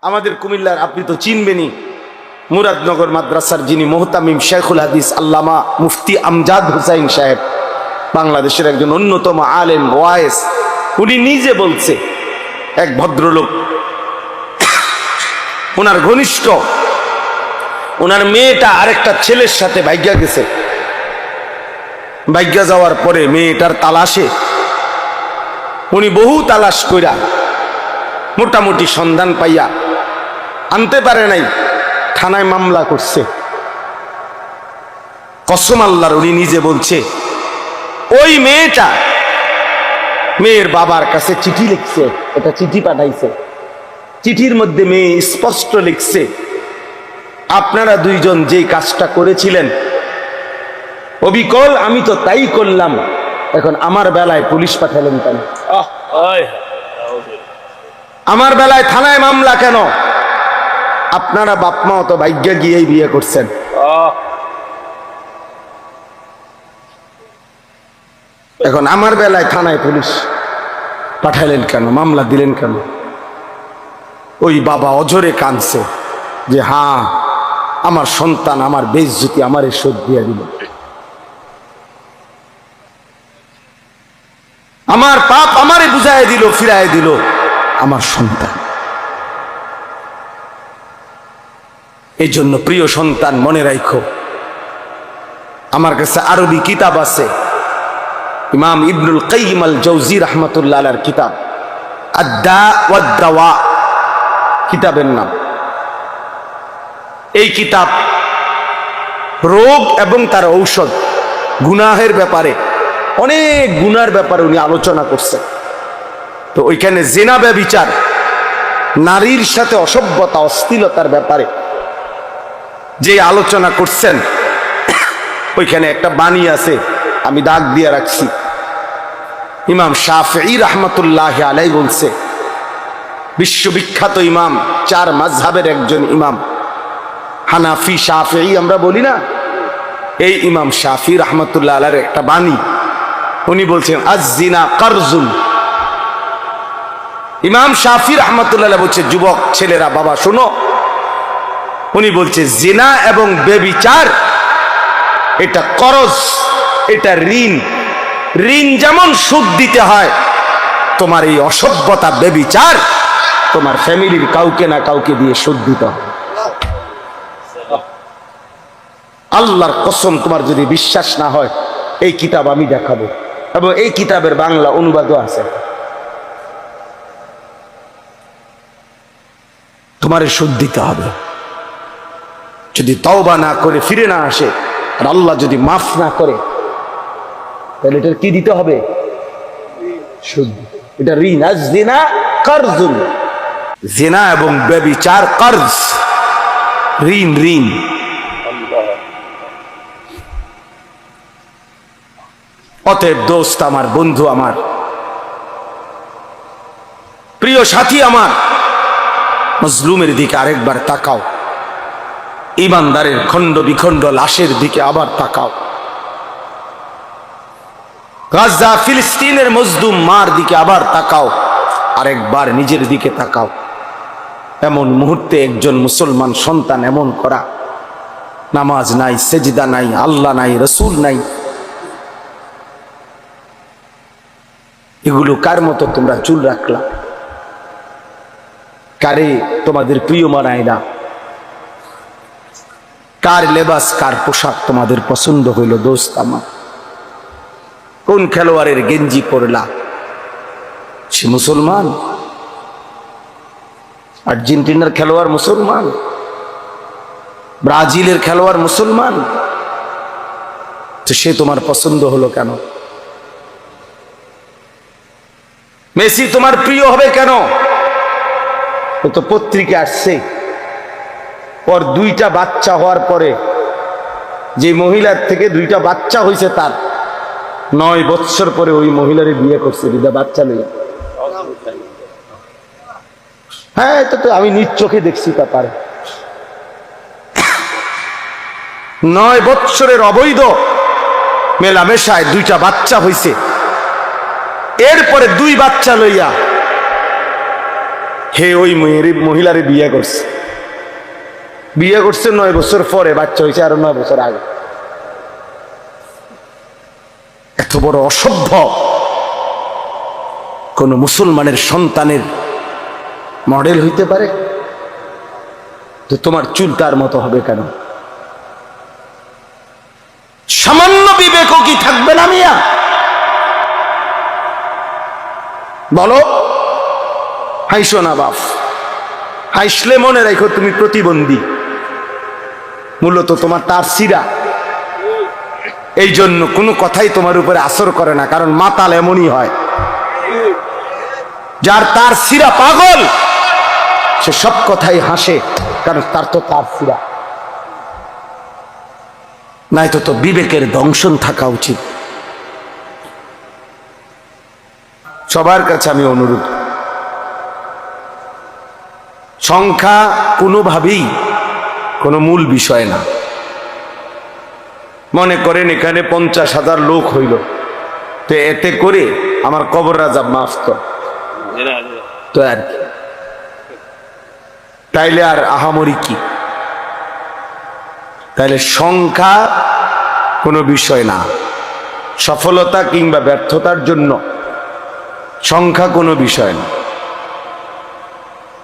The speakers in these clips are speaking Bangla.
আমাদের কুমিল্লার আপনি তো চিনবেনই, মুরাদনগর মাদ্রাসার যিনি মুহতামিম শেখুল হাদিস আল্লামা মুফতি আমজাদ হুসাইন সাহেব, বাংলাদেশের একজন অন্যতম আলেম ওয়াইস, উনি নিজে বলছে এক ভদ্রলোক, ওনার ঘনিষ্ঠ, ওনার মেয়েটা আরেকটা ছেলের সাথে ভাগ্যা গেছে। ভাগ্যা যাওয়ার পরে মেয়েটার তালাশে উনি বহু তালাশ কইরা মোটামুটি সন্ধান পাইয়া আনতে পারে নাই, থানায় মামলা করছে। কসম আল্লাহর, উনি নিজে বলছে ওই মেয়েটা মেয়ের বাবার কাছে চিঠি লিখছে, এটা চিঠি পাঠাইছে। চিঠির মধ্যে মেয়ে স্পষ্ট লিখছে, আপনারা দুইজন যেই কাজটা করেছিলেন অবিকল আমি তো তাই করলাম, এখন আমার বেলায় পুলিশ পাঠালেন কেন? আমার বেলায় থানায় মামলা কেন? আপনারা বাপমা তো ভাগ্যে গিয়েই বিয়ে করছেন। এখন আমার বেলায় থানায় পুলিশ পাঠালেন কেন, মামলা দিলেন কেন? ওই বাবা অঝরে কাঁদছে যে হ্যাঁ, আমার সন্তান আমার বেইজ্জতি আমারে শোধ দিয়ে দিল, আমার পাপ আমারে বুঝায় দিল, ফিরায় দিল আমার সন্তান। এই জন্য প্রিয় সন্তান, মনে রাখো, আমার কাছে আরবি কিতাব আছে, ইমাম ইবনুল কাইয়িম আল জাওজি রাহমাতুল্লাহ আলাইহির কিতাব আদ-দা ওয়াদ-দাওয়া কিতাবের নাম। এই কিতাব রোগ এবং তার ঔষধ, গুনাহের ব্যাপারে, অনেক গুনার ব্যাপারে উনি আলোচনা করছেন। তো ওইখানে জিনা ব্যভিচার, নারীর সাথে অসভ্যতা অশ্লীলতার ব্যাপারে যে আলোচনা করছেন, ওইখানে একটা বাণী আছে, আমি দাগ দিয়ে রাখছি। ইমাম শাফিঈ রাহমাতুল্লাহ আলাইহি বলছে, বিশ্ববিখ্যাত ইমাম, চার মাযহাবের একজন ইমাম, হানাফি শাফিঈ আমরা বলি না, এই ইমাম শাফিঈ রাহমাতুল্লাহ আলাইহির একটা বাণী, উনি বলছেন আয-যিনা কারজুন। ইমাম শাফিঈ রাহমাতুল্লাহ আলাইহি বলছে, যুবক ছেলেরা বাবা শোনো, উনি বলছে জিনা এবং ব্যভিচার এটা করজ, এটা ঋণ। ঋণ যেমন সুদ দিতে হয়, তোমার এই অসভ্যতা ব্যভিচার তোমার ফ্যামিলির কাউকে না কাউকে দিয়ে সুদ দিতে হবে। আল্লাহর কসম, তোমার যদি বিশ্বাস না হয় এই কিতাব আমি দেখাবো, এবং এই কিতাবের বাংলা অনুবাদও আছে। তোমার সুদ দিতে হবে, যদি তওবা না করে ফিরে না আসে, আর আল্লাহ যদি মাফ না করে, তাহলে এটার কি দিতে হবে? সুদ। এটা ঋণ। আয-যিনা কারজুন, জিনা এবং ব্যভিচার কর্জ, ঋণ, ঋণ। অতএব দোস্ত আমার, বন্ধু আমার, প্রিয় সাথী আমার, মজলুমের দিকে আরেকবার তাকাও, ইমানদারের খণ্ড বিখণ্ড লাশের দিকে আবার তাকাও, গাজা ফিলিস্তিনের মজলুম মার দিকে আবার তাকাও, আরেকবার নিজের দিকে তাকাও। এমন মুহূর্তে একজন মুসলমান সন্তান এমন করা, নামাজ নাই, সেজদা নাই, আল্লাহ নাই, রসুল নাই, এগুলো কার মতো তোমরা চুল রাখলা? কারে তোমাদের প্রিয় মানায় না? কার লেবাস, কার পোশাক তোমাদের পছন্দ হইল? দোস্ত আমার, কোন খেলোয়াড়ের গেঞ্জি পরলা? সে মুসলমান? আর্জেন্টিনার খেলোয়াড় মুসলমান, ব্রাজিলের খেলোয়াড় মুসলমান, তো সে তোমার পছন্দ হলো কেন? মেসি তোমার প্রিয় হবে কেন? ও তো পত্রিকা আসছে, ওর দুইটা বাচ্চা হওয়ার পরে, যে মহিলার থেকে দুইটা বাচ্চা হয়েছে, তার 9 বৎসর পরে ওই মহিলারে বিয়ে করছে, দুইটা বাচ্চা লইয়া। হ্যাঁ, এটা তো আমি নিজ চোখে দেখছি। তা পারে 9 বৎসরের অবৈধ মেলামেশায় দুইটা বাচ্চা হয়েছে, এরপরে 2 বাচ্চা লইয়া হে ওই মহিলারে বিয়ে করছে, 9 বছর পরে, বাচ্চা হয়েছে আরো 9 বছর আগে। এত বড় অসভ্য কোন মুসলমানের সন্তানের মডেল হইতে পারে? তো তোমার চুল তার মতো হবে কেন? সামান্য বিবেকও কি থাকবে না মিয়া? বলো। হাইসো না বাপ, হাইসলে মনে রাখো তুমি প্রতিবন্ধী, মূলত তোমার তার সিরা। এই জন্য কোনো কথাই তোমার উপরে আসর করে না, কারণ মাতাল এমনই হয়, যার তার সিরা পাগল সে সব কথাই হাসে, কারণ তার তো তার সিরা নাই। তো বিবেকের দংশন থাকা উচিত। সবার কাছে আমি অনুরোধ, সংখ্যা কোনোভাবেই কোনো মূল বিষয় না। মনে করেন এখানে 50,000 লোক হইল, তো এতে করে আমার কবর রাজা মাফ তো আর কি, তাইলে আর আহামরি কি? তাইলে সংখ্যা কোনো বিষয় না, সফলতা কিংবা ব্যর্থতার জন্য সংখ্যা কোনো বিষয় না।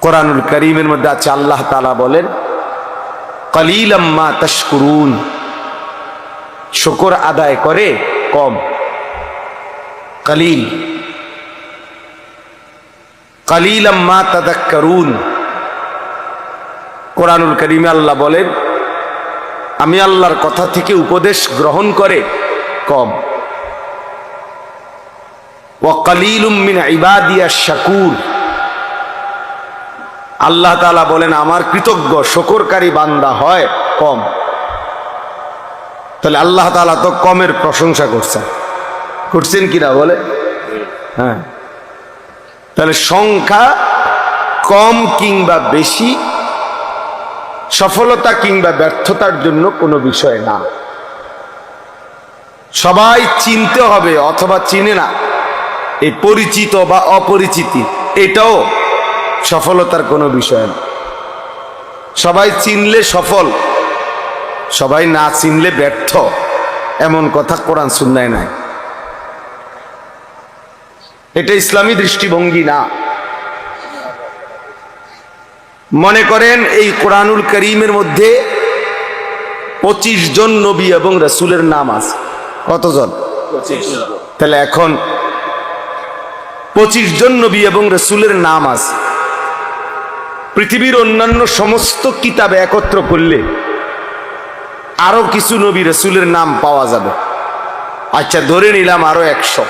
কোরআনুল কারীমের মধ্যে আছে, আল্লাহ তাআলা বলেন কালিলাম মা তাশকুরুন, শুকর আদায় করে কম। কালিলাম মা তাযাক্কারুন। কোরআনুল কারীমে আল্লাহ বলেন আমি আল্লাহর কথা থেকে উপদেশ গ্রহণ করে কম। ওয়া কালিলুম মিন ইবাদিয়াশ শাকুর। আল্লাহ তাআলা বলেন আমার কৃতজ্ঞ শুকরকারী বান্দা হয় কম। তাহলে আল্লাহ তাআলা তো কমের প্রশংসা করছেন কিনা বলে? হ্যাঁ। তাহলে সংখ্যা কম কিংবা বেশি সফলতা কিংবা ব্যর্থতার জন্য কোনো বিষয় না। সবাই চিনতে হবে অথবা চিনে না, এই পরিচিত বা অপরিচিতি এটাও সফলতার কোনো বিষয় না। সবাই চিনলে সফল, সবাই না চিনলে ব্যর্থ, এমন কথা কোরআন সুন্নায় নাই। এটা ইসলামী দৃষ্টিভঙ্গি না। মনে করেন এই কোরআনুল কারীমের মধ্যে 25 জন নবী এবং রাসূলের নাম আছে। কতজন? 25 জন। তাহলে এখন 25 জন নবী এবং রাসূলের নাম আছে। পৃথিবীর অন্যান্য সমস্ত কিতাবে একত্র করলে আরো কিছু নবী রাসূলের নাম পাওয়া যাবে। আচ্ছা ধরে নিলাম আরো 100,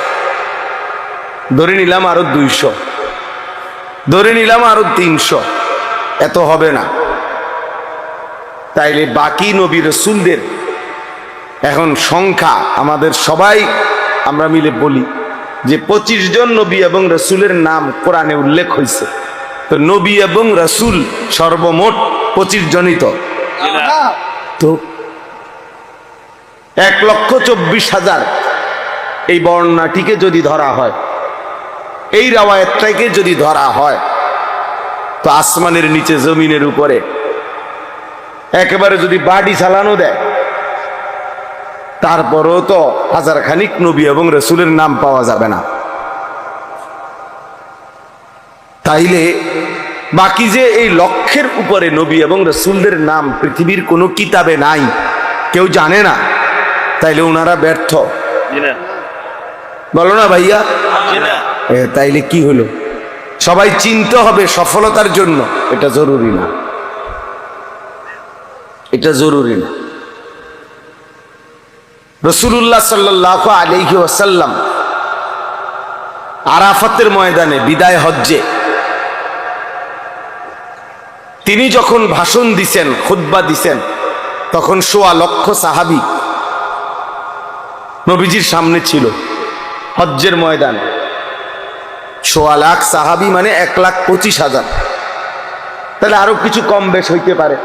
ধরে নিলাম আরো 200, ধরে নিলাম আরো 300, এত হবে না। তাইলে বাকি নবী রাসূলদের এখন সংখ্যা আমাদের সবাই আমরা মিলে বলি যে 25 জন নবী এবং রাসূলের নাম কোরআনে উল্লেখ হয়েছে। তো নবী এবং রাসূল সর্বমোট 25 জনই তো 1,24,000 এই বর্ণনাটিকে যদি ধরা হয়, এই রাওয়ায়াতটাকে যদি ধরা হয়, তো আসমানের নিচে জমিনের উপরে একেবারে যদি বাড়ি চালানো দেয়, তারপরেও তো 1000 খানিক নবী এবং রাসূলের নাম পাওয়া যাবে না। তাইলে বাকি যে এই লক্ষের উপরে নবী এবং রাসূলদের নাম পৃথিবীর কোনো কিতাবে নাই, কেউ জানে না, তাইলে ওনারা ব্যর্থ। বলো না ভাইয়া? তাইলে কি হলো? সবাই চিনতে হবে সফলতার জন্য, এটা জরুরি না, এটা জরুরি না। রাসূলুল্লাহ সাল্লাল্লাহু আলাইহি ওয়াসাল্লাম আরাফাতের ময়দানে বিদায় হজ্জে তিনি যখন ভাষণ দিছেন, খুতবা দিছেন, তখন 1.25 লক্ষ সাহাবী নবীজির সামনে ছিল হজ্জের ময়দানে। 1.25 লাখ সাহাবী মানে 1,25,000। তাহলে আরো কিছু কম বেশ হইতে পারে।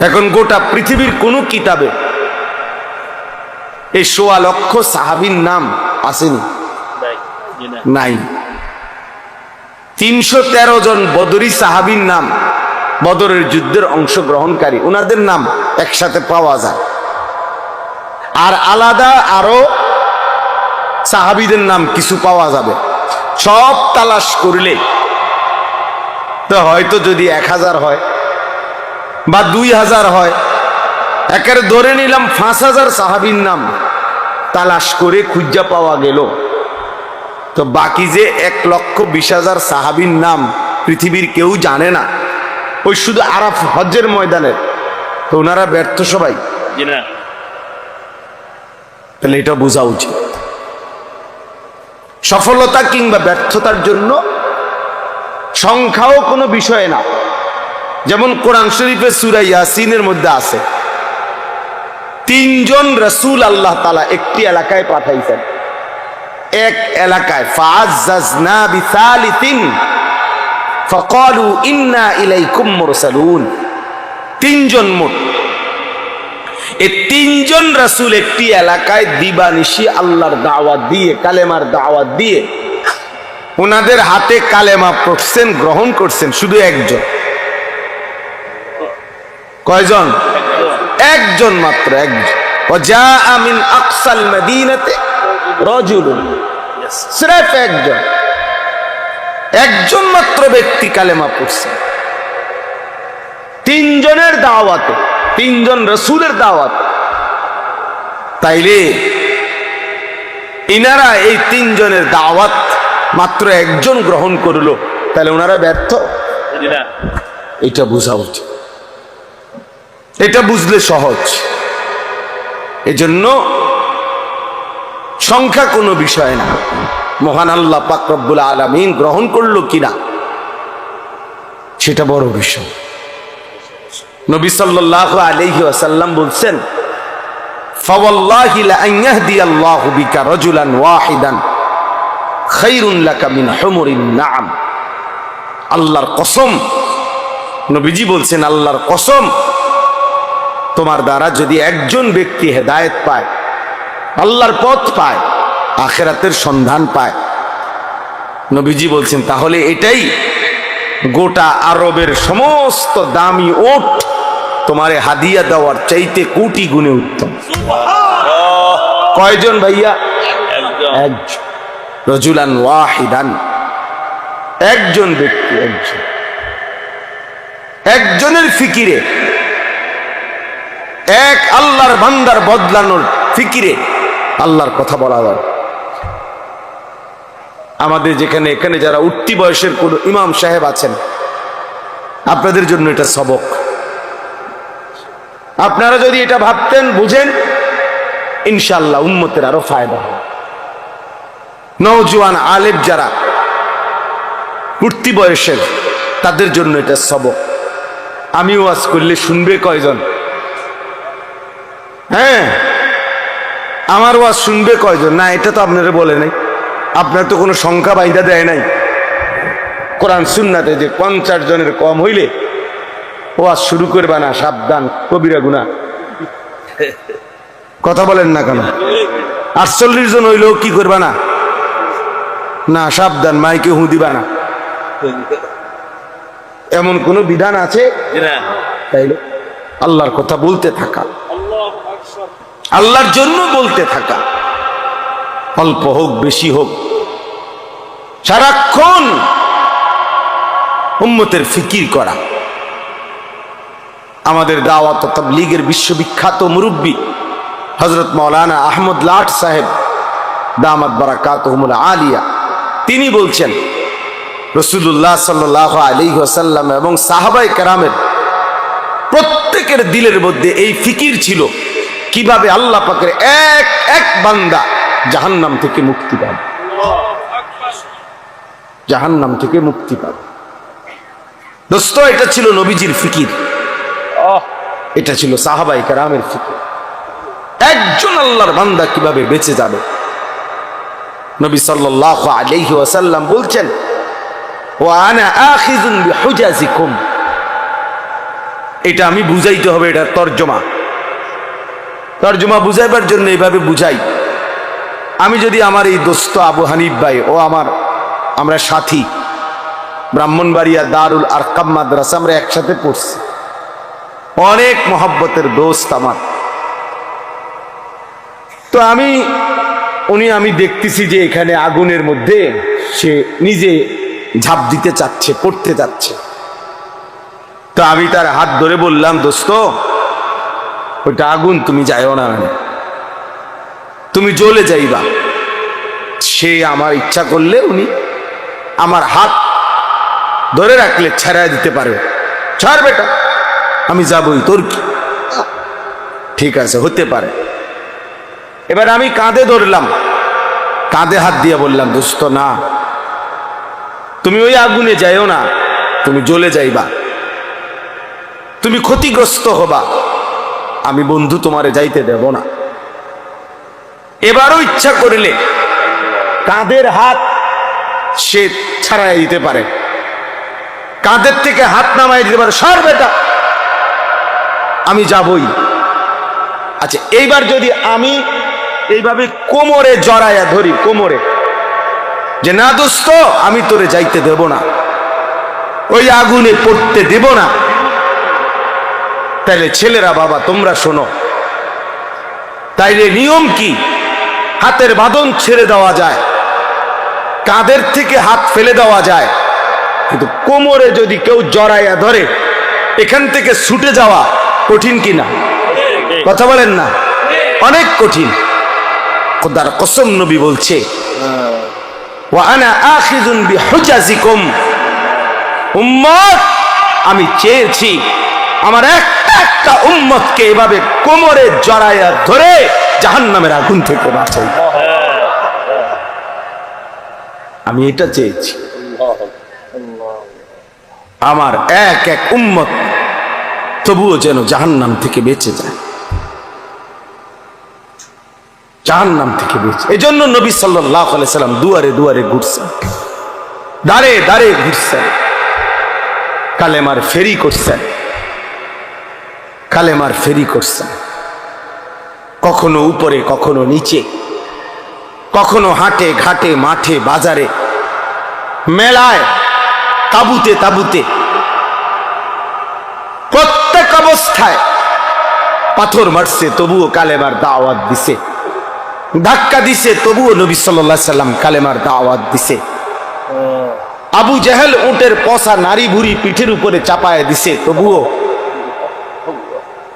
এখন গোটা পৃথিবীর কোন কিতাবে এই 1.25 লক্ষ সাহাবীর নাম আসেনি, নাই। 313 জন বদরি সাহাবীর নাম, বদরের যুদ্ধের অংশগ্রহণকারী, ওনাদের নাম একসাথে পাওয়া যায়। আর আলাদা আরো সাহাবীদের নাম কিছু পাওয়া যাবে। সব তালাশ করলে তো হয়তো যদি 1000 হয় বা 2000 হয়, একেবারে ধরে নিলাম 5000 সাহাবীর নাম তালাশ করে খুঁজা পাওয়া গেল, তো বাকি যে 1,20,000 সাহাবীর নাম পৃথিবীর কেউ জানে না, ওই শুধু আরাফ হজ্জের ময়দানের, তো ওনারা ব্যর্থ সবাই। তাহলে এটা বোঝা উচিত। সফলতা কিংবা ব্যর্থতার জন্য সংখ্যাও কোনো বিষয় না। যেমন কোরআন শরীফের সূরা ইয়াসিনের মধ্যে আছে 3 জন রাসূল আল্লাহ তাআলা একটি এলাকায় পাঠাইছেন। এক এলাকায় ফাআজ্জাজনা বিসালিতিন ফাকালু ইন্না ইলাইকুম মুরসালুন। 3 জন মোট। এই 3 জন রাসূল একটি এলাকায় দিবানিশি আল্লাহর দাওয়াত দিয়ে, কালেমার দাওয়াত দিয়ে ওনাদের হাতে কালেমা পড়ছেন, গ্রহণ করছেন শুধু একজন। কয়জন? একজন মাত্র, একজন। ওয়াজাআ মিন আকসাল মাদিনাতে রাজুলুন, সির্ফ একজন, একজন মাত্র ব্যক্তি কালেমা পড়ছেন 3 জনের দাওয়াতে, 3 জন রাসূলের দাওয়াত। তাইলে ইনারা এই 3 জনের দাওয়াত মাত্র একজন গ্রহণ করলো, তাহলে ওনারা ব্যর্থ? এটা বোঝা উচিত, এটা বুঝলে সহজ। এজন্য সংখ্যা কোনো বিষয় না, মহান আল্লাহ পাক রব্বুল আলামিন গ্রহণ করলো কিনা সেটা বড় বিষয়। নবী সাল্লাল্লাহু আলাইহি ওয়াসাল্লাম বলছেন, ফাওয়াল্লাহি লা আন ইয়াহদিয়াল্লাহু বিকা রাজুলান ওয়াহিদান খায়রুন লাকা মিন হুমুরিন নাম। আল্লাহর কসম, নবীজি বলছেন আল্লাহর কসম, তোমার দ্বারা যদি একজন ব্যক্তি হেদায়েত পায়, আল্লাহর পথ পায়, আখিরাতের সন্ধান পায়, নবীজি বলছেন তাহলে এটাই গোটা আরবের সমস্ত দামি ওট তোমারে হাদিয়া দেওয়ার চাইতে কোটি গুণে উত্তম। কয়জন ভাইয়া? একজন। রাজুলান ওয়াহিদান, একজন ব্যক্তি, একজন, একজনের ফিকিরে, এক আল্লাহর বান্দার বদলানোর ফিকিরে আল্লাহর কথা বলা হয়। আমাদের যেখানে এখানে যারা উঠতি বয়সের কোন ইমাম সাহেব আছেন, আপনাদের জন্য এটা সবক। আপনারা যদি এটা ভাবতেন, বুঝেন, ইনশাআল্লাহ উম্মতের আরো ফায়দা হবে। নওজোয়ান আলেম যারা উঠতি বয়সের, তাদের জন্য এটা সবক। আমি ওয়াজ করলে শুনবে কয়জন? হ্যাঁ, আমার ওয়াজ শুনবে কয়জন? না, এটা তো আপনারা বলে নাই, আপনার তো কোনো সংখ্যা বাইদা দেয় নাই কোরআন সুন্নাতে যে 50 জনের কম হইলে ওয়াজ শুরু করবে না, সাবধান, কবিরা গুনাহ। কথা বলেন না কেন? 48 জন হইলেও কি করবে না? না, সাবধান, মাইকে হু দিবা না। এমন কোন বিধান আছে? তাইলে আল্লাহর কথা বলতে থাকা, আল্লাহর জন্য বলতে থাকা, অল্প হোক বেশি হোক, সারাক্ষণ উম্মতের ফিকির করা। আমাদের দাওয়াত ও তাবলীগের বিশ্ববিখ্যাত মুরব্বী হযরত মাওলানা আহমদ লাট সাহেব দামাত বারাকাতুহুমুল আলিয়া, তিনি বলছেন রাসূলুল্লাহ সাল্লাল্লাহু আলাইহি ওয়াসাল্লাম এবং সাহাবায়ে কেরামের প্রত্যেকের দিলের মধ্যে এই ফিকির ছিল কিভাবে আল্লাহ পাকের এক এক বান্দা জাহান্নাম থেকে মুক্তি পাবে, জাহান্নাম থেকে মুক্তি পাবে। দোস্ত, এটা ছিল নবীজির ফিকির, এটা ছিল সাহাবায়ে কেরামের ফিকির। একজন আল্লাহর বান্দা কিভাবে বেঁচে যাবে। নবী সাল্লাল্লাহু আলাইহি ওয়াসাল্লাম বলছেন, ওয়া আনা আখিযুন বিহুজাজিকুম। এটা আমি বুঝাইতে হবে, এটা তরজমা। তরজমা বুঝাইবার জন্য এইভাবে বুঝাই। আমি যদি আমার এই দোস্ত আবু হানিফ ভাই ও আমরা সাথী, ব্রাহ্মণবাড়িয়া দারুল আরকাম মাদ্রাসা আমরা একসাথে পড়ছি, অনেক মহব্বতের দোস্ত আমার। তো আমি দেখতেছি যে এখানে আগুনের মধ্যে সে নিজে ঝাঁপ দিতে চাচ্ছে, পড়তে যাচ্ছে। তো আমি তার হাত ধরে বললাম, দোস্ত ওইটা আগুন, তুমি যাইও না, তুমি জ্বলে যাইবা। সে আমার ইচ্ছা করলে উনি আমার হাত ধরে রাখলে ছেড়াই দিতে পারবে। ছাড় বেটা, আমি যাবই, তোর কি? ঠিক আছে, হতে পারে। এবার আমি কাঁধে ধরলাম, কাঁধে হাত দিয়ে বললাম, দোস্ত না, তুমি ওই আগুনে যাইও না, তুমি জ্বলে যাইবা, তুমি ক্ষতিগ্রস্ত হবা, আমি বন্ধু তোমারে যাইতে দেব না। এবারও ইচ্ছা করিলে কাঁধের হাত সে ছাড়াই দিতে পারে, কাঁধের থেকে হাত নামাই দিতে পারে। সর বেটা, আমি যাবই। আচ্ছা, এইবার যদি আমি এইভাবে কোমরে জড়াইয়া ধরি, কোমরে, যে না দোস্ত আমি তোরে যাইতে দেব না, ওই আগুনে পড়তে দেব না, তাইলে ছেলেরা বাবা তোমরা শোনো, তাইলে নিয়ম কি? হাতের বাঁধন ছেড়ে দেওয়া যায়, কাঁধের থেকে হাত ফেলে দেওয়া যায়, কিন্তু কোমরে যদি কেউ জড়াইয়া ধরে, এখান থেকে ছুটে যাওয়া কঠিন কিনা? কথা বলেন না, অনেক কঠিন। খোদার কসম, নবী বলছে, ওয়া আনা আখিযুন বিহুজাজিকুম, উম্মত আমি চেয়েছি আমার একটা উম্মতকে এভাবে কোমরে জড়াইয়া ধরে জাহান্নামের আগুন থেকে বাঁচাই। আমি এটা চেয়েছি, আমার এক উম্মত তবুও যেন জাহান্নাম থেকে বেঁচে যায়, জাহান্নাম থেকে বেঁচে। এই জন্য নবী সাল্লাল্লাহু আলাইহি সাল্লাম দুয়ারে দুয়ারে ঘুরছেন, দাঁড়ে দাঁড়ে ঘুরছেন, কালেমার ফেরি করছেন, কালেমার ফেরি করছেন, কখনো উপরে কখনো নিচে, কখনো হাটে ঘাটে মাঠে বাজারে মেলায় তাবুতে তাবুতে, প্রত্যেক অবস্থায় পাথর মারছে তবুও কালেমার দাওয়াত দিছে, ধাক্কা দিছে তবুও নবী সাল্লাল্লাহু আলাইহি সাল্লাম কালেমার দাওয়াত দিছে। আবু জেহেল উটের পচা নারী ভুরি পিঠের উপরে চাপায় দিছে তবুও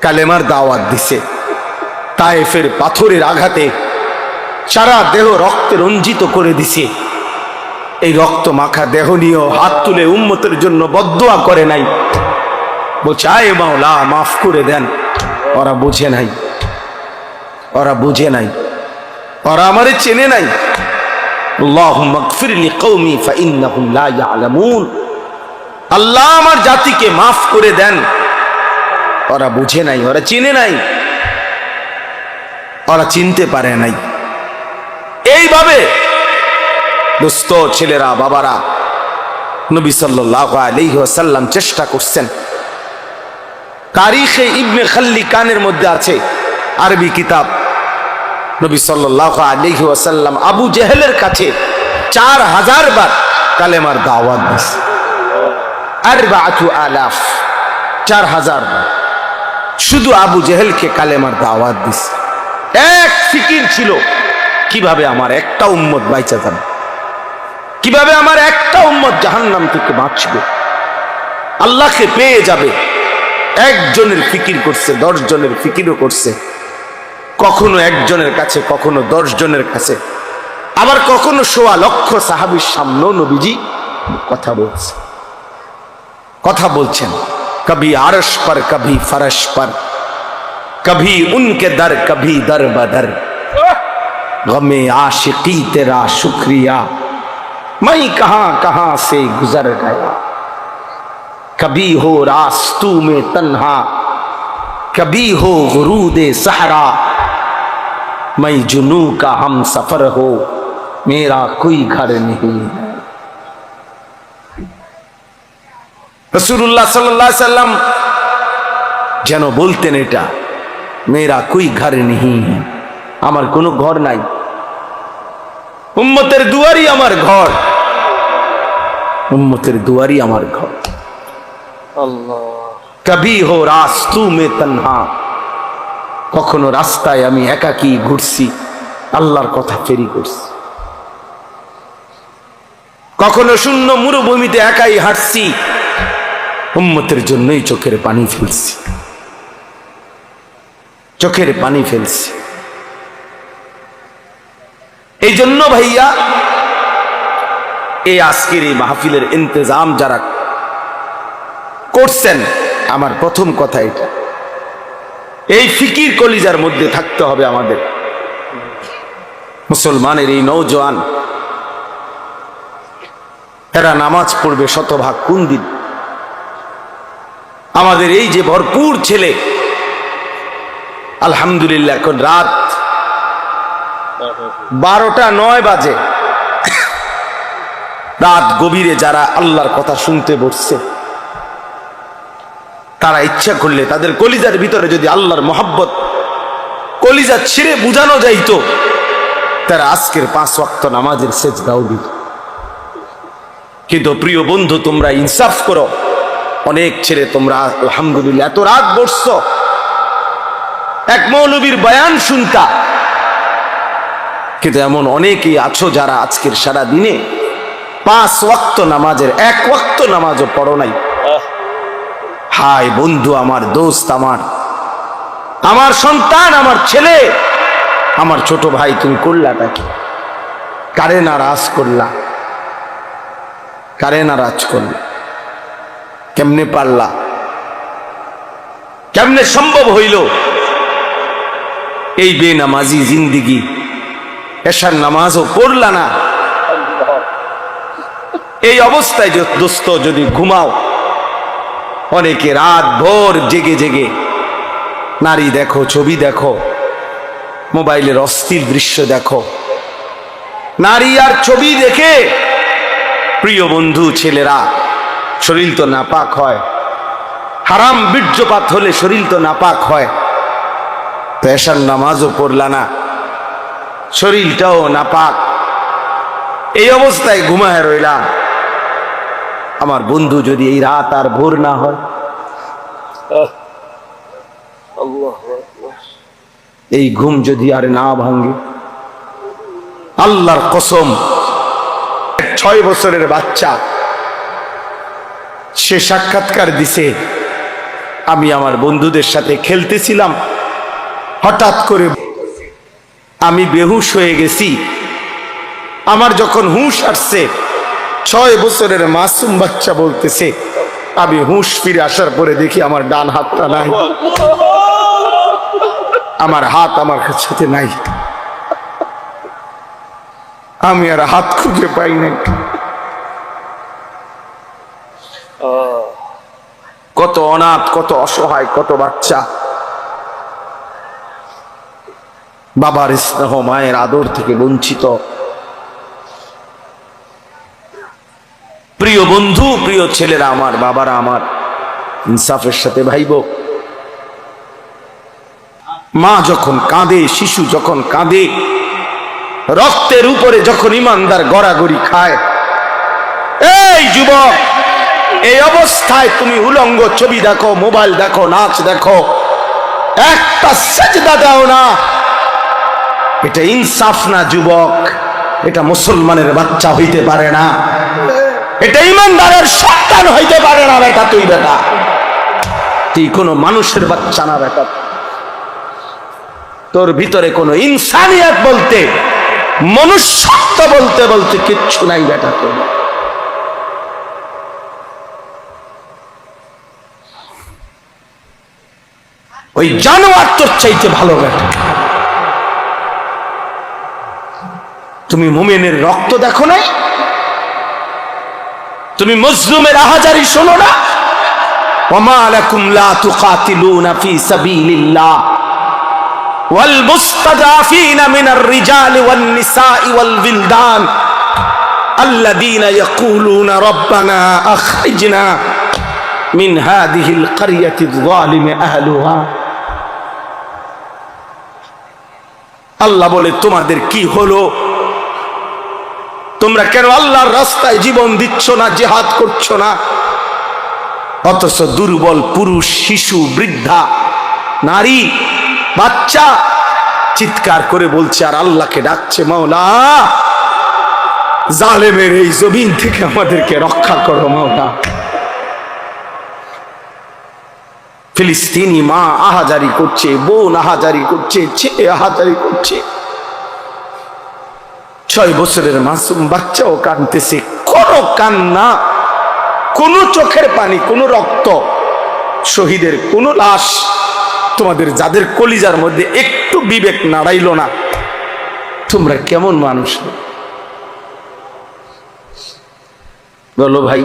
কালেমার দাওয়াত দিছে। তায়েফের পাথরের আঘাতে সারা দেহ রক্তে রঞ্জিত করে দিছে, এই রক্ত মাখা দেহ নিয়েও হাত তুলে উম্মতের জন্য বদদুয়া করে নাই, বলছে আয় মাওলা মাফ করে দেন। ওরা বুঝে নাই, ওরা বুঝে নাই, ওরা আমারে চেনে নাই। আল্লাহুম্মা গফির লিকওমি ফাইন্নাহুম লা ইয়ালামুন, আল্লাহ আমার জাতিকে মাফ করে দেন। ওরা বুঝে নাই, ওরা চিনে নাই, ওরা চিনতে পারে নাই। এইভাবে দোস্ত ছেলেরা বাবারা, নবী সাল্লাল্লাহু আলাইহি ওয়াসাল্লাম চেষ্টা করছেন। তারিখে ইবনে খাল্লিকানের মধ্যে আছে, আরবি কিতাব, নবী সাল্লাল্লাহু আলাইহি ওয়াসাল্লাম আবু জেহেলের কাছে 4000 বার কালেমার দাওয়াত দিয়েছে। 4000, 4000 বার শুধু আবু জেহেলকে কালেমার দাওয়াত দিয়েছে। এক ফিকির ছিল, কিভাবে আমার একটা উম্মত বাইচা যাবে, কিভাবে আমার একটা উম্মত জাহান্নাম থেকে বাঁচবে, আল্লাহকে পেয়ে যাবে। একজনের ফিকির করছে, 10 জনের ফিকিরও করছে, কখনো একজনের কাছে, কখনো 10 জনের কাছে, আবার কখনো 1.25 লক্ষ সাহাবীর সামনেও নবীজি কথা বলছে, কথা বলছেন। কবি আরশ পর কবি ফরশ পর, কবি উনকে দর কবি দর বদর, গমে आशिकी तेरा शुक्रिया मैं कहां कहां से गुजर गया, कभी हो रास्तों में तन्हा कभी हो गुरूदे सहरा, मैं जुनू का हम सफर हो मेरा कोई घर नहीं है। रसूलुल्लाह सल्लल्लाहु अलैहि वसल्लम যেন বলতেন এটা, मेरा कोई घर नहीं है, আমার কোনো ঘর নাই, উম্মতের দুয়ারই আমার ঘর। উম্মতের দুয়ারই আমার ঘর। কবি হো রাস্তু মে তন্হা, কখনো রাস্তায় আমি একাকী ঘুরছি, আল্লাহর কথা ফেরি করছি। কখনো শূন্য মরুভূমিতে একাই হাঁটছি, উম্মতের জন্যই চোখের পানি ফেলছি, চোখের পানি ফেলছি। এই জন্য ভাইয়া, এই আজকের এই মাহফিলের ইন্তজাম যারা করছেন, আমার প্রথম কথা এটা, এই ফিকির কলিজার মধ্যে থাকতে হবে আমাদের। মুসলমানের এই নওজোয়ান, এরা নামাজ পড়বে শতভাগ কোন দিন? আমাদের এই যে ভরপুর ছেলে, আলহামদুলিল্লাহ এখন রাত 12:09 বাজে, রাত গভীরে যারা আল্লাহর কথা শুনতে বসছে, তারা ইচ্ছা করলে তাদের কলিজার ভিতরে যদি আল্লাহর মোহাব্বত কলিজা ছিঁড়ে বুঝানো যাইতো, তারা আজকের 5 ওয়াক্ত নামাজের সেজদাও দিত। কিন্তু প্রিয় বন্ধু, তোমরা ইনসাফ করো, অনেক ছেলে তোমরা আলহামদুলিল্লাহ এত রাত বসছো, এক মৌলবীর বয়ান শুনতা, কিন্তু এমন অনেকেই আছো যারা আজকের সারা দিনে 5 ওয়াক্ত নামাজের 1 ওয়াক্ত নামাজও পড়ো নাই। হায় বন্ধু, আমার দোস্ত, আমার সন্তান, আমার ছেলে, আমার ছোট ভাই, তুমি করলাটা কি? কারে নারাজ করলা? কারে নারাজ করলা? কেমনে পারলা? কেমনে সম্ভব হইল এই বেনামাজি জিন্দিগি? এশার নামাজও পড়লা না, এই অবস্থায় দোস্ত যদি ঘুমাও, অনেকে রাত ভোর জেগে জেগে নারী দেখো, ছবি দেখো, মোবাইলের অস্থির দৃশ্য দেখো, নারী আর ছবি দেখে প্রিয় বন্ধু ছেলেরা শরীর তো নাপাক হয়, হারাম বীর্যপাত হলে শরীর তো নাপাক হয়। তো এশার নামাজও পড়লা না, শরীরটাও নাপাক, এই অবস্থায় ঘুমায় রইলা। আমার বন্ধু, যদি এই রাত আর ভোর না হয়, এই ঘুম যদি আর না ভাঙে, আল্লাহর কসম, 6 বছরের বাচ্চা সে সাক্ষাৎকার দিছে, আমি আমার বন্ধুদের সাথে খেলতেছিলাম, হঠাৎ করে আমি বেহুশ হয়ে গেছি। আমার যখন হুঁশ আসছে, 6 বছরের মাসুম বাচ্চা বলতেছে, আমি হুঁশ ফিরে আসার পরে দেখি আমার ডান হাতটা নাই, আমার হাত আমার সাথে নাই, আমি আর হাত খুঁজে পাই নাই। কত অনাথ, কত অসহায়, কত বাচ্চা বাবার স্নেহ, মায়ের আদর থেকে বঞ্চিত। প্রিয় বন্ধু, প্রিয় ছেলেরা আমার, বাবারা আমার, ইনসাফের সাথে ভাইব। মা যখন কাঁদে, শিশু যখন কাঁদে, রক্তের উপরে যখন ইমানদার গড়াগড়ি খায়, এই যুবক, এই অবস্থায় তুমি উলঙ্গ ছবি দেখো, মোবাইল দেখো, নাচ দেখো, একটা সেজদা দাও না, এটা ইনসাফ না যুবক, এটা মুসলমানের বাচ্চা হইতে পারে না, এটা ইমানদারের সন্তান হইতে পারে না বেটা। তুই বেটা, তুই কোনো মানুষের বাচ্চা না বেটা, তোর ভিতরে কোনো ইনসানিয়ত বলতে, মনুষ্যত্ব বলতে বলতে কিচ্ছু নাই বেটা। তোর ওই জানোয়ার তোর চাইতে ভালো বেটা। তুমি মুমিনের রক্ত দেখো নাই? তুমি মজলুমের আহাজারি শোনো না? ওয়ামা লাকুম লা তুকাতিলুনা ফি সাবিলিল্লাহ ওয়াল মুস্তাদাফিনা মিনার রিজালি ওয়ান নিসাই ওয়াল বিলদান আল্লাযীনা ইয়াকুলুনা রাব্বানা আখরিজনা মিন হাযিহিল ক্বরিয়াতিয যালিমি আহলুহা। আল্লাহ বলে, তোমাদের কি হলো? তোমরা কেন আল্লাহর রাস্তায় জীবন দিচ্ছ না, জিহাদ করছো না? অথচ দুর্বল পুরুষ, শিশু, বৃদ্ধা, নারী, বাচ্চা চিৎকার করে বলছে আর আল্লাহকে ডাকছে, মাওলা জালেমের এই জমিন থেকে আমাদেরকে রক্ষা করো মাওলা। ফিলিস্তিনি মা আহাজারি করছে, বোন আহাজারি করছে, ছেলে আহাজারি করছে, 6 বছরের মাসুম বাচ্চাও কাঁদতেছে। কোনো কান্না, কোনো চোখের পানি, কোনো রক্ত, শহীদের কোনো লাশ তোমাদের যাদের কলিজার মধ্যে একটু বিবেক নাড়াইল না। তোমরা কেমন মানুষ বলো ভাই?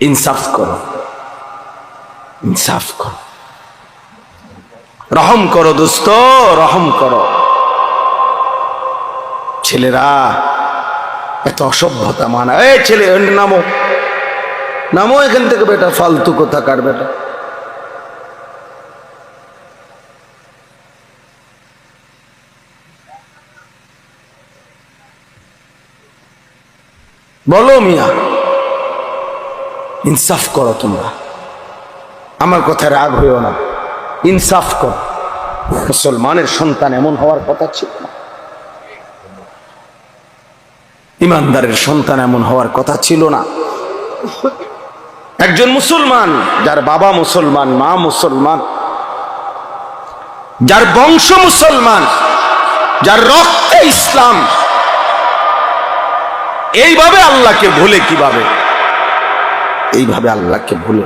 ইনসাফ করো, ইনসাফ করো, রহম করো দোস্ত, রহম করো। ছেলেরা এত অসভ্যতা মানা। এই ছেলে নামো, নামো এখান থেকে বেটা, ফালতু কোথাকার বেটা। বলো মিয়া, ইনসাফ করো তোমরা। আমার কথায় রাগ হইও না, ইনসাফ করো। মুসলমানের সন্তান এমন হওয়ার কথা ছিল না, ইমানদারের সন্তান এমন হওয়ার কথা ছিল না। একজন মুসলমান, যার বাবা মুসলমান, মা মুসলমান, যার বংশ মুসলমান, যার রক্তে ইসলাম, এইভাবে আল্লাহকে ভুলে কিভাবে? এইভাবে আল্লাহকে ভুলে,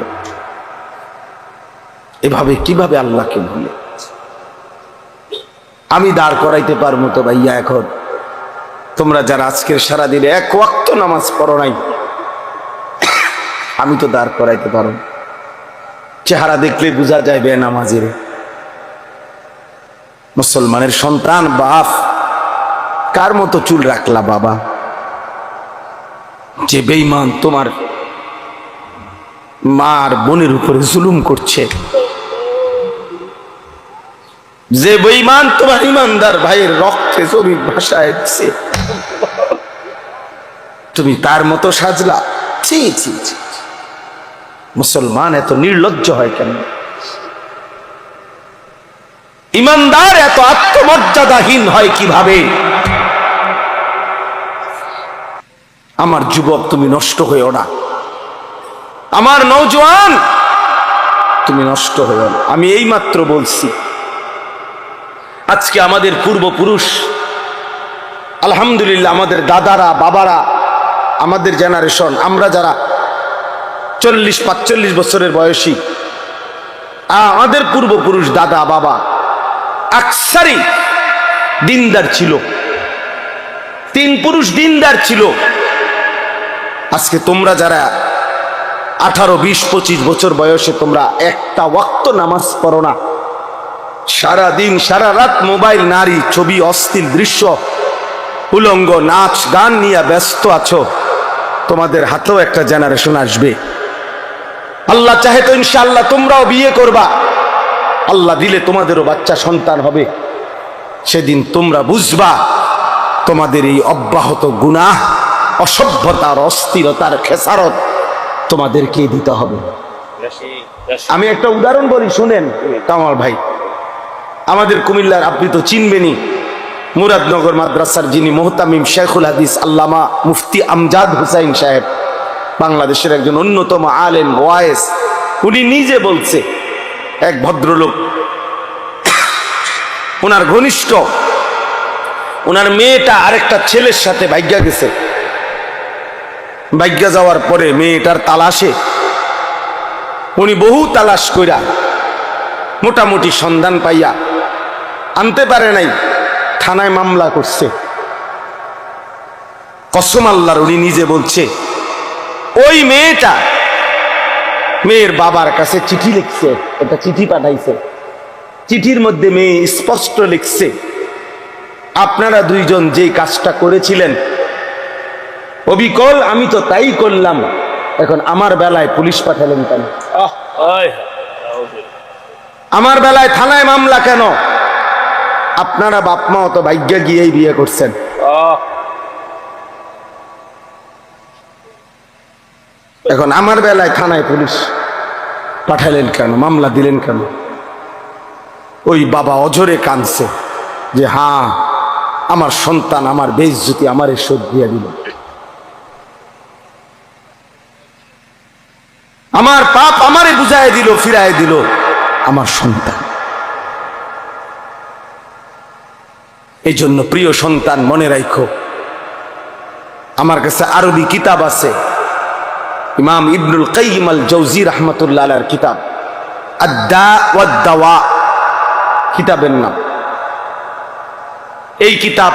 এভাবে কিভাবে আল্লাহকে ভুলে? আমি দাঁড় করাইতে পারবো তো ভাইয়া এখন? তোমরা যারা আজকের সারাদিনে 1 ওয়াক্ত নামাজ পড়ো নাই, আমি তো দাঁড় করাইতে পারো। চেহারা দেখলে বোঝা যায় বেনামাজের। মুসলমানের সন্তান, বাপ, কার মতো চুল রাখলা বাবা? যে বেঈমান তোমার মার বোনের উপরে জুলুম করছে, যে বেঈমান তোমার ইমানদার ভাইয়ের রক্তে জমির ভাষায় দিছে, তুমি তার মতো সাজলা? ছি ছি ছি। মুসলমান এত নির্লজ্জ হয় কেন? ইমানদার এত আত্মমর্যাদাহীন হয় কিভাবে? আমার যুবক, তুমি নষ্ট হইও না। আমার নওজোয়ান, তুমি নষ্ট হইও না। আমি এইমাত্র বলছি, আজকে আমাদের পূর্বপুরুষ, আলহামদুলিল্লাহ, আমাদের দাদারা, বাবারা, আমাদের জেনারেশন, আমরা যারা 40-45 বছরের বয়সী, আমাদের পূর্বপুরুষ, দাদা, বাবা আকসারি দিনদার ছিল, 3 পুরুষ দিনদার ছিল। আজকে তোমরা যারা 18, 20, 25 বছর বয়সে, তোমরা একটা ওয়াক্ত নামাজ পড়ো না, সারা দিন সারা রাত মোবাইল, নারী, ছবি, অশ্লীল দৃশ্য, উলঙ্গ নাচ গান নিয়ে ব্যস্ত আছো। তোমাদের হাতেও একটা জেনারেশন আসবে, আল্লাহ চাহে তো ইনশাআল্লাহ তোমরাও বিয়ে করবা, আল্লাহ দিলে তোমাদেরও বাচ্চা সন্তান হবে। সেদিন তোমরা বুঝবা তোমাদের এই অব্যাহত গুনাহ, অসভ্যতার, অস্থিরতার খেসারত তোমাদেরকে দিতে হবে। আমি একটা উদাহরণ বলি, শুনেন কামাল ভাই। আমাদের কুমিল্লার, আপনি তো চিনবেনই, মুরাদনগর মাদ্রাসার যিনি মুহতামিম শেখুল হাদিস আল্লামা মুফতি আমজাদ হুসাইন সাহেব, বাংলাদেশের একজন অন্যতম আলেম, ওয়াইজ, উনি নিজে বলছে, এক ভদ্রলোক, ওনার ঘনিষ্ঠ, ওনার মেয়েটা আরেকটা ছেলের সাথে ভাগ্যা গেছে। ভাগ্যা যাওয়ার পরে মেয়েটার তালাশে উনি বহু তালাশ কইরা মোটামুটি সন্ধান পাইয়া আনতে পারে নাই, থানায় মামলা করছে। কসম আল্লাহর, উনি নিজে বলছে, ওই মেয়েটা মেয়ের বাবার কাছে চিঠি লিখছে, একটা চিঠি পাঠাইছে। চিঠির মধ্যে মেয়ে স্পষ্ট লিখছে, আপনারা দুইজন যেই কাজটা করেছিলেন অবিকল, আমি তো তাই করলাম, এখন আমার বেলায় পুলিশ পাঠালেন কেন? আমার বেলায় থানায় মামলা কেন? আপনারা বাপ মা অত ভাগ্য গিয়েই বিয়ে করছেন। এখন আমার বেলায় থানায় পুলিশ পাঠালেন কেন, মামলা দিলেন কেন? ওই বাবা অঝরে কাঁদছে যে হ্যাঁ আমার সন্তান আমার বেইজ্জতি আমারে শোধ দিয়ে দিল, আমার পাপ আমারে বুঝায় দিল, ফিরায় দিল আমার সন্তান। এই জন্য প্রিয় সন্তান মনে রাখো, আমার কাছে আরবি কিতাব আছে, ইমাম ইবনুল কাইয়িম আল জাওজি রাহমাতুল্লাহ আলাইহির কিতাব আদ-দা ওয়াদ দাওয়া কিতাবের নাম। এই কিতাব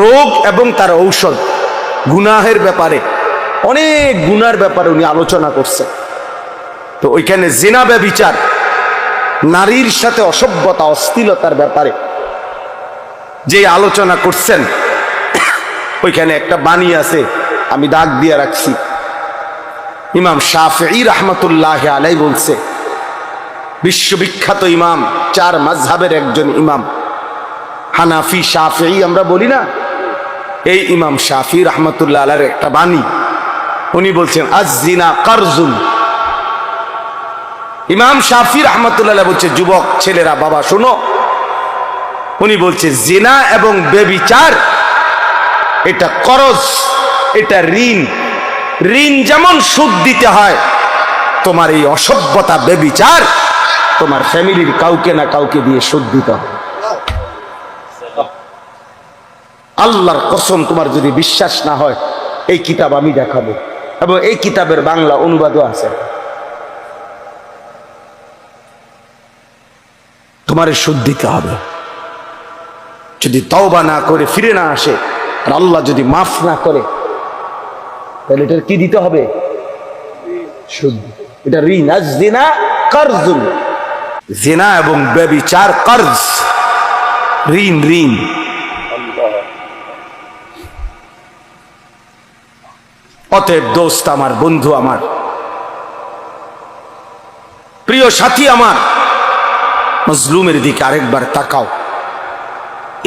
রোগ এবং তার ঔষধ, গুনাহের ব্যাপারে, অনেক গুনার ব্যাপারে উনি আলোচনা করছেন। তো ওইখানে জিনা ব্যভিচার, নারীর সাথে অসভ্যতা অশ্লীলতার ব্যাপারে যে আলোচনা করছেন, ওইখানে একটা বাণী আছে, আমি দাগ দিয়ে রাখছি। ইমাম শাফিঈ রাহমাতুল্লাহ আলাইহি বলছে, বিশ্ববিখ্যাত ইমাম, চার মাযহাবের একজন ইমাম, হানাফি শাফিঈ আমরা বলি না, এই ইমাম শাফিঈ রাহমাতুল্লাহ আলাইহির একটা বাণী, উনি বলছেন আয-যিনা কারজুন। ইমাম শাফিঈ রাহমাতুল্লাহ আলাইহি বলছে, যুবক ছেলেরা বাবা শোনো, উনি বলছে জিনা এবং ব্যভিচার এটা করজ, এটা ঋণ। ঋণ যেমন সুদ দিতে হয়, তোমার এই অসভ্যতা ব্যভিচার তোমার ফ্যামিলির কাউকে না কাউকে দিয়ে সুদ দিতে হবে। আল্লাহর কসম, তোমার যদি বিশ্বাস না হয় এই কিতাব আমি দেখাবো, এবং এই কিতাবের বাংলা অনুবাদও আছে। তোমার সুদ দিতে হবে, যদি তওবা না করে ফিরে না আসে, আর আল্লাহ যদি মাফ না করে, তাহলে এটার কি দিতে হবে? সুদ। এটা ঋণ। আয-যিনা কারজুন, জিনা এবং ব্যভিচার কর্জ, ঋণ, ঋণ। অতএব দোস্ত আমার, বন্ধু আমার, প্রিয় সাথী আমার, মজলুমের দিকে আরেকবার তাকাও,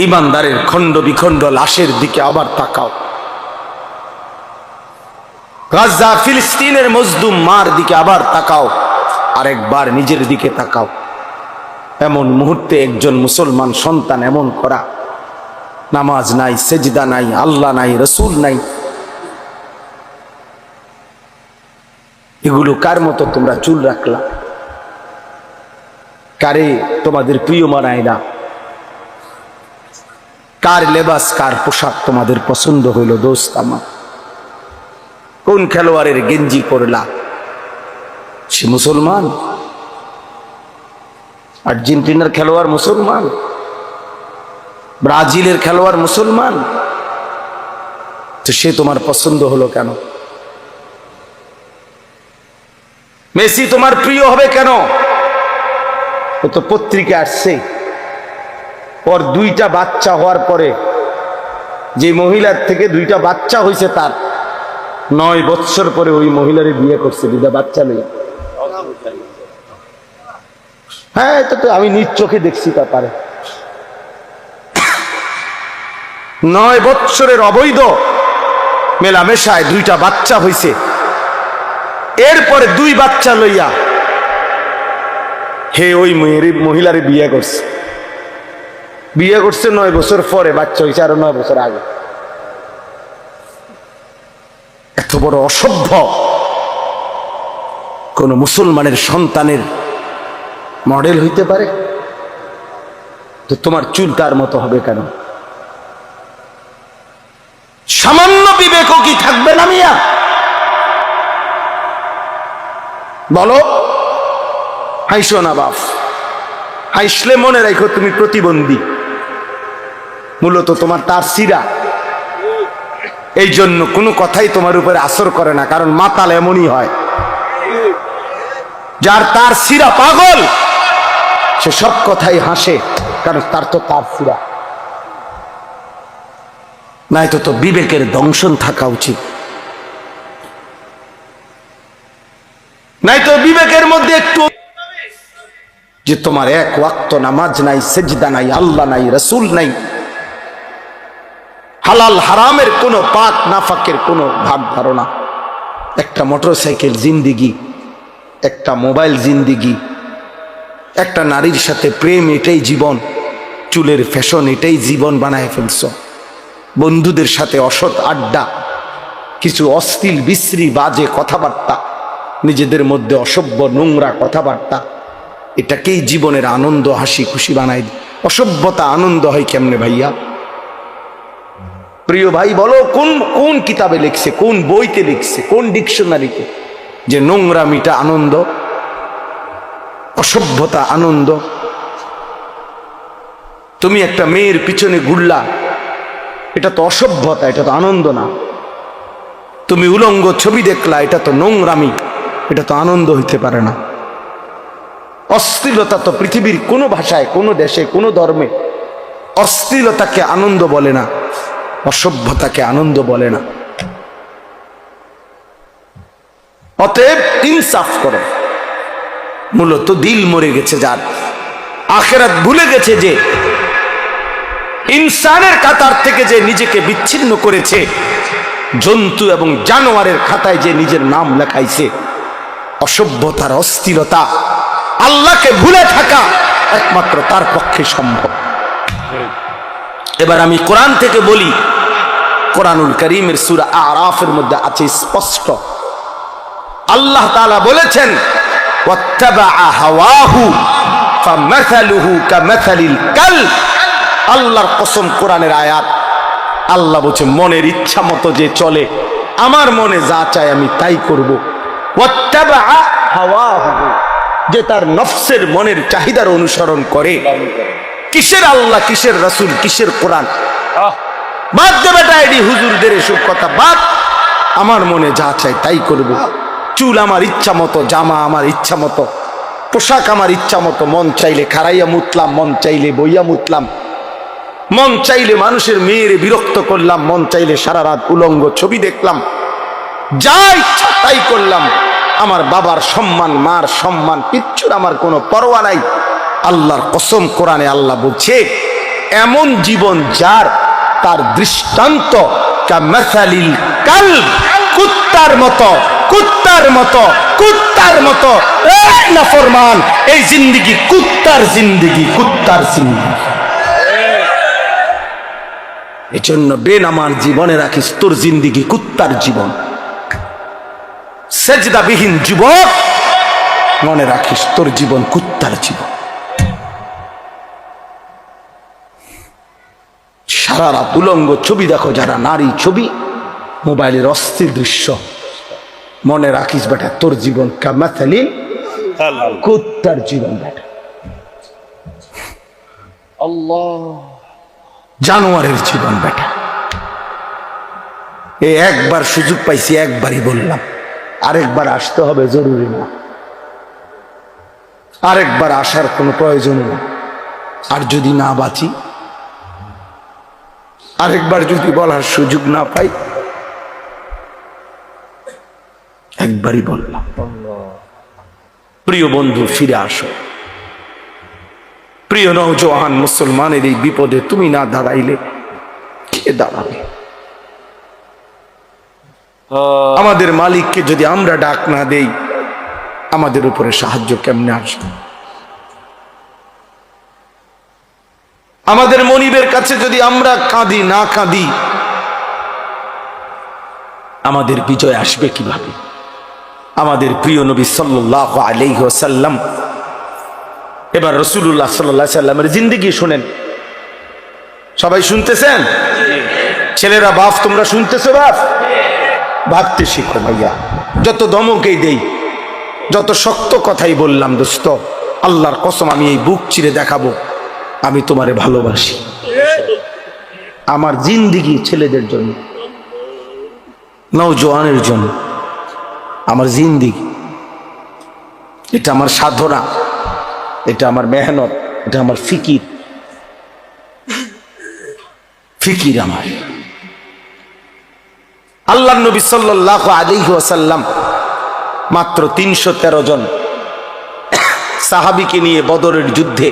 ইমানদারের খণ্ড বিখণ্ড লাশের দিকে আবার তাকাও, গাজা ফিলিস্তিনের মজলুম মার দিকে আবার তাকাও, আরেকবার নিজের দিকে তাকাও। এমন মুহূর্তে একজন মুসলমান সন্তান এমন করা, নামাজ নাই, সেজদা নাই, আল্লাহ নাই, রসুল নাই, এগুলো কার মতো তোমরা চুল রাখলা? কারে তোমাদের প্রিয় মানায় না? কার লেবাস, কার পোশাক তোমাদের পছন্দ হইল? দোস্ত আমার, কোন খেলোয়াড়ের গেঞ্জি করলা? সে মুসলমান? আর্জেন্টিনার খেলোয়াড় মুসলমান, ব্রাজিলের খেলোয়াড় মুসলমান, তো সে তোমার পছন্দ হলো কেন? মেসি তোমার প্রিয় হবে কেন? ও তো পত্রিকা আসছে, ওর দুইটা বাচ্চা হওয়ার পরে, যে মহিলার থেকে দুইটা বাচ্চা হয়েছে, তার 9 বৎসর পরে ওই মহিলারে বিয়ে করছে, দুইটা বাচ্চা নেই। হ্যাঁ, এটা তো আমি নিজ চোখে দেখছি। তারপরে 9 বৎসরের অবৈধ মেলামেশায় দুইটা বাচ্চা হয়েছে, এরপরে 2 বাচ্চা লইয়া হে ওই মহিলারে বিয়ে করছে। বিয়ে করছে 9 বছর পরে, বাচ্চা হয়েছে আরো 9 বছর আগে। এত বড় অসভ্য কোন মুসলমানের সন্তানের মডেল হইতে পারে? তো তোমার চুল তার মতো হবে কেন? সামান্য বিবেকও কি থাকবে না মিয়া? বলো। হাইসো না বাপ, হাইসলে মনে রাখো তুমি প্রতিবন্ধী, মূলত তোমার তার সিরা। এই জন্য কোনো কথাই তোমার উপরে আসর করে না, কারণ মাতাল এমনই হয়, যার তার সিরা পাগল সে সব কথাই হাসে, কারণ তার তো তার সিরা নাই। তো বিবেকের দংশন থাকা উচিত, নাই তো বিবেকের মধ্যে একটু যে তোমার এক ওয়াক্ত নামাজ নাই, সেজদা নাই, আল্লাহ নাই, রসুল নাই, হালাল হারামের কোনো পাক নাফাকের কোনো ভাগ ধারণা, একটা মোটরসাইকেল জিন্দিগি, একটা মোবাইল জিন্দিগি, একটা নারীর সাথে প্রেম, এটাই জীবন, চুলের ফ্যাশন, এটাই জীবন বানায় ফেলছ, বন্ধুদের সাথে অসৎ আড্ডা, কিছু অশ্লীল বিশ্রী বাজে কথাবার্তা, নিজেদের মধ্যে অসভ্য নোংরা কথাবার্তা, এটাকেই জীবনের আনন্দ হাসি খুশি বানাই। অসভ্যতা আনন্দ হয় কেমনে ভাইয়া? প্রিয় ভাই বলো, কোন কোন কিতাবে লিখছে, কোন বইতে লিখছে, কোন ডিকশনারিতে যে নোংরামিটা আনন্দ, অসভ্যতা আনন্দ? তুমি একটা মেয়ের পিছনে ঘুরলা, এটা তো অসভ্যতা, এটা তো আনন্দ না। তুমি উলঙ্গ ছবি দেখলা, এটা তো নোংরামি, এটা তো আনন্দ হইতে পারে না। অশ্লীলতা তো পৃথিবীর কোনো ভাষায়, কোনো দেশে, কোনো ধর্মে অশ্লীলতাকে আনন্দ বলে না, অসভ্যতাকে আনন্দ বলে না। অতএব ইনসাফ করো। মূলত দিল মরে গেছে যার, আখিরাত ভুলে গেছে যে, ইনসানের কাতার থেকে যে নিজেকে বিচ্ছিন্ন করেছে, জন্তু এবং জানোয়ারের খাতায় যে নিজের নাম লেখাইছে, অসভ্যতার অস্থিরতা, আল্লাহকে ভুলে থাকা একমাত্র তার পক্ষে সম্ভব। এবার আমি কোরআন থেকে বলি, কোরআনুল কারীমের সূরা আরাফের মধ্যে আছে স্পষ্ট, আল্লাহ তাআলা বলেছেন, ওয়াত্তাবাআ হাওয়াহু ফামাসালুহু কামাসালিল কালব। আল্লাহর কসম, কোরআনের আয়াত, আল্লাহ বলছে মনের ইচ্ছা মতো যে চলে, আমার মনে যা চায় আমি তাই করব। ওয়াত্তাবাআ হাওয়াহু, যে তার নফসের মনের চাহিদার অনুসরণ করে। কিসের আল্লাহ, কিসের রাসূল, কিসের কোরআন? বাদ দে বেটা, এডি হুজুরদের এসব কথা বাদ। আমার মনে যা চাই তাই করব। চুল আমার ইচ্ছা মতো, জামা আমার ইচ্ছা মতো, পোশাক আমার ইচ্ছা মতো, মন চাইলে খাড়াইয়া মুতলাম, মন চাইলে বইয়া মুতলাম, মন চাইলে মানুষের মেয়েরে বিরক্ত করলাম, মন চাইলে সারা রাত উলঙ্গ ছবি দেখলাম, যা ইচ্ছা তাই করলাম। আমার বাবার সম্মান, মার সম্মান, কিচ্ছুর আমার কোনো পরোয়া নাই। আল্লাহর কসম, কোরআনে আল্লাহ বলছে, এমন জীবন যার, তার দৃষ্টান্ত কামাসালিল কালব, কুত্তার মতো, কুত্তার মতো, কুত্তার মতো। এই নাফরমান, এই জিন্দেগি কুত্তার জিন্দেগি, কুত্তার জিন্দেগি। এজন্য বেনামার জীবনে রাখিস তোর জিন্দেগি কুত্তার জীবন। সেজদাবিহীন যুবক, মনে রাখিস তোর জীবন কুত্তার জীবন। সারা রাত উলঙ্গ ছবি দেখো যারা, নারী ছবি, মোবাইলের অস্থির দৃশ্য, মনে রাখিস বেটা তোর জীবন কামাসালিল কুত্তার জীবন বেটা, আল্লাহ, জানোয়ারের জীবন বেটা। এই একবার সুযোগ পাইছি, একবারই বললাম, আরেকবার আসতে হবে জরুরি না, আরেকবার আসার কোনো প্রয়োজন নেই। আর যদি না বাঁচি, আরেকবার যদি বলার সুযোগ না পাই, একবারই বললাম। প্রিয় বন্ধু, ফিরে আসো। প্রিয় নওজোয়ান মুসলমানের এই বিপদে তুমি না দাঁড়াইলে কে দাঁড়াবে? আমাদের মালিককে যদি আমরা ডাক না দেই, আমাদের উপরে সাহায্য কেমনে আসবে? আমাদের মনিবের কাছে যদি আমরা কাঁদি না কাঁদি, আমাদের বিজয় আসবে কিভাবে? আমাদের প্রিয় নবী সাল্লাল্লাহু আলাইহি ওয়াসাল্লাম, এবার রাসূলুল্লাহ সাল্লাল্লাহু আলাইহি ওয়াসাল্লামের জিন্দেগি শুনেন। সবাই শুনতেছেন? ছেলেরা, বাপ তোমরা শুনতেছো? বাপ, ভাবতে শিখো ভাইয়া। যত ধমকেই দেই, যত শক্ত কথাই বললাম, দোস্ত, আল্লাহর কসম আমি এই বুক চিরে দেখাবো আমি তোমারে ভালোবাসি। আমার জিন্দেগি ছেলেদের জন্য, নওজোয়ানের জন্য, আমার জিন্দেগি, এটা আমার সাধনা, এটা আমার মেহনত, এটা আমার ফিকির, ফিকির আমার। আল্লাহর নবী সাল্লাল্লাহু আলাইহি ওয়াসাল্লাম মাত্র 313 জন সাহাবীকে নিয়ে বদরের যুদ্ধে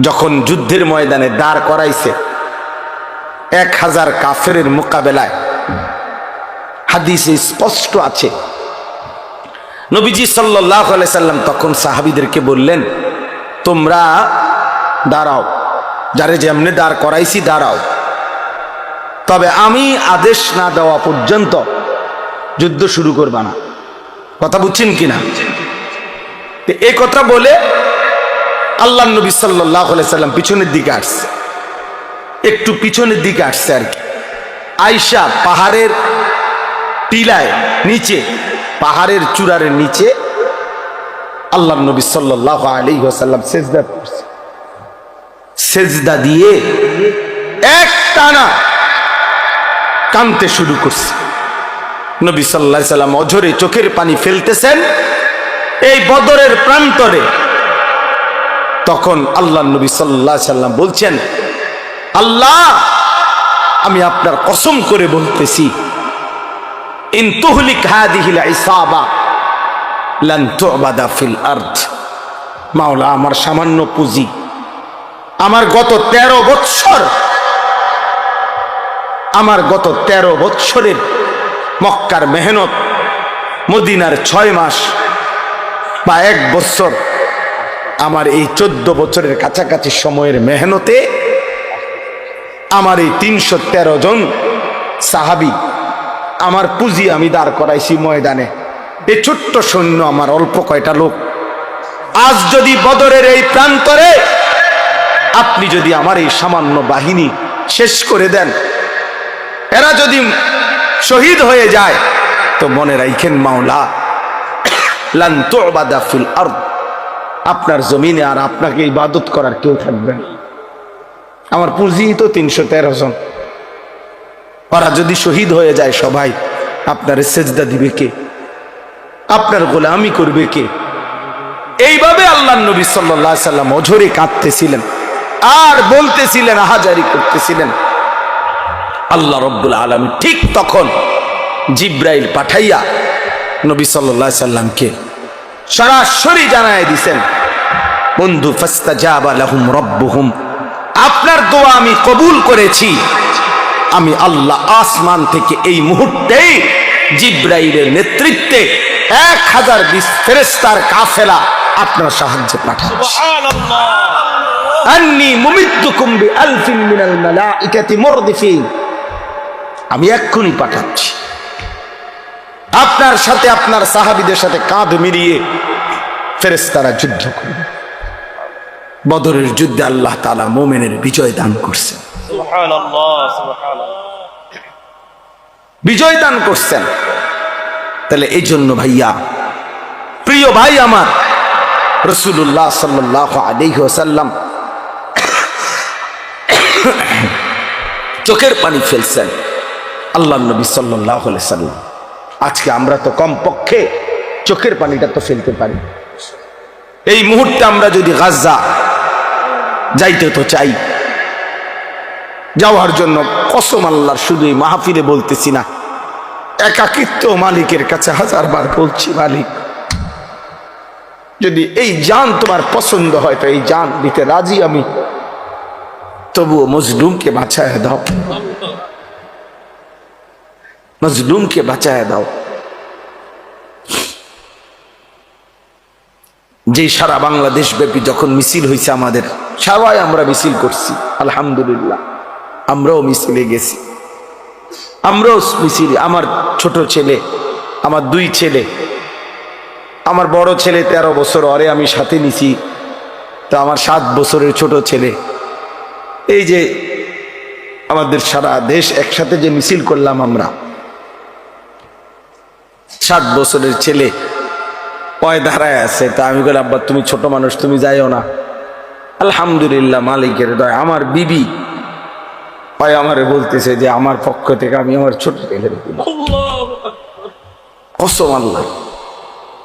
যখন যুদ্ধের ময়দানে দাঁড় করাইছে 1000 কাফেরের মোকাবেলায়, হাদিসে স্পষ্ট আছে নবীজি সাল্লাল্লাহু আলাইহি সাল্লাম তখন সাহাবীদেরকে বললেন, তোমরা দাঁড়াও, যারে যেমনে দাঁড় করাইছি দাঁড়াও, তবে আমি আদেশ না দেওয়া পর্যন্ত যুদ্ধ শুরু করবা না। কথা বুঝছেন কিনা? এই কথা বলে আল্লাহ নবী সাল্লাল্লাহু আলাইহি সাল্লাম পিছনের দিকে আসছে, একটু পিছনের দিকে আসছে আর কি। আয়েশা পাহাড়ের টিলায় নিচে, পাহাড়ের চূড়ার নিচে আল্লাহ নবী সাল্লাল্লাহু আলাইহি ওয়াসাল্লাম সিজদা করছে। সিজদা দিয়ে একটানা কাঁদতে শুরু করছে। নবী সাল্লাল্লাহু আলাইহি সাল্লাম অঝরে চোখের পানি ফেলতেছেন এই বদরের প্রান্তরে। তখন আল্লাহ নবী সাল্লাল্লাহু আলাইহি সাল্লাম বলছেন, আল্লাহ আমি আপনার কসম করে বলতেছি, ইন তুহলিক হাদিহিল ইসাবা লান তুবাদা ফিল আরদ। মাওলা, আমার সামান্য পুঁজি, আমার গত 13 বৎসর, আমার গত 13 বৎসরের মক্কার মেহনত, মদিনার 6 মাস বা 1 বছর, আমার এই 14 বছরের কাছাকাছি সময়ের মেহনতে আমার এই 313 জন সাহাবী, আমার পুঁজি আমি দাঁড় করাইছি ময়দানে। এই ছোট্ট সৈন্য আমার অল্প কয়টা লোক, আজ যদি বদরের এই প্রান্তরে আপনি যদি আমার এই সামান্য বাহিনী শেষ করে দেন, এরা যদি শহীদ হয়ে যায়, তো মনে রাখেন মাওলা, লান তুবাদা ফিল আরদ, আপনার জমিনে আর আপনাকে ইবাদত করার কেউ থাকবে না। আমার পুঁজি তো 313 জন, ওরা যদি শহীদ হয়ে যায় সবাই, আপনার সেজদা দিবে কে? আপনার গোলামি করবে কে? এইভাবে আল্লাহ নবী সাল্লাল্লাহু আলাইহি সাল্লাম অঝরে কাঁদতেছিলেন আর বলতেছিলেন, আহাজারি করতেছিলেন। আল্লাহ রাব্বুল আলামিন ঠিক তখন জিব্রাইল পাঠাইয়া নবী সাল্লাল্লাহু আলাইহি সাল্লামকে সরাসরি জানায় দিয়েছেন, বন্ধু, ফাস্তাজাবা লাহুম রাব্বুহুম, আপনার দোয়া আমি কবুল করেছি। আমি আল্লাহ আসমান থেকে এই মুহূর্তেই জিব্রাইলের নেতৃত্বে 1020 ফেরেশতার কাফেলা আপনার সাহায্যে পাঠাচ্ছি। সুবহানাল্লাহ। আন্নী মুমিদ্দুকুম বিআলফিন মিনাল মালাইকাতি মুরদিফিন, আমি এক্ষুনি পাঠাচ্ছি। আপনার সাথে আপনার সাহাবীদের সাথে কাঁধ মিলিয়ে ফেরেশতারা যুদ্ধ করবে। বদরের যুদ্ধে আল্লাহ তাআলা মুমিনের বিজয় দান করছেন। সুবহানাল্লাহ, সুবহানাল্লাহ, বিজয় দান করছেন। তাহলে এই জন্য ভাইয়া, প্রিয় ভাই আমার, রাসূলুল্লাহ সাল্লাল্লাহু আলাইহি ওয়াসাল্লাম চোখের পানি ফেলছেন। আল্লাহ নবী সাল্লাল্লাহু আলাইহি ওয়াসাল্লাম, আজকে আমরা তো কমপক্ষে চোখের পানিটা তো ফেলতে পারি। এই মুহূর্তে আমরা যদি গাজা যাইতে তো চাই, যাওয়ার জন্য কসম আল্লাহর, শুধু এই মাহফিলে বলতেছি না, একাকিত্ব মালিকের কাছে 1000 বার বলছি, মালিক যদি এই জান তোমার পছন্দ হয় তো এই জান দিতে রাজি আমি, তবুও মজলুমকে বাঁচায় দাও, মজলুমকে বাঁচায় দাও। যে সারা বাংলাদেশ ব্যাপী যখন মিছিল হয়েছে, আমাদের সবাই আমরা মিছিল করছি, আলহামদুলিল্লাহ, আমরাও মিছিলে গেছি, আমরাও মিছিলে। আমার ছোট ছেলে, আমার 2 ছেলে, আমার বড় ছেলে 13 বছর, ওরে আমি সাথে নিছি, তো আমার 7 বছরের ছোট ছেলে, এই যে আমাদের সারা দেশ একসাথে যে মিছিল করলাম আমরা, 7 বছরের ছেলে পয় দাঁড়ায় আছে। তা আমি বলি, আব্বা তুমি ছোট মানুষ, তুমি যাইও না। আলহামদুলিল্লাহ, মালিকের দয়া, আমার বিবি হয় আমারে বলতেছে যে আমার পক্ষ থেকে আমি আমার ছোট ছেলের কসম আল্লাহ,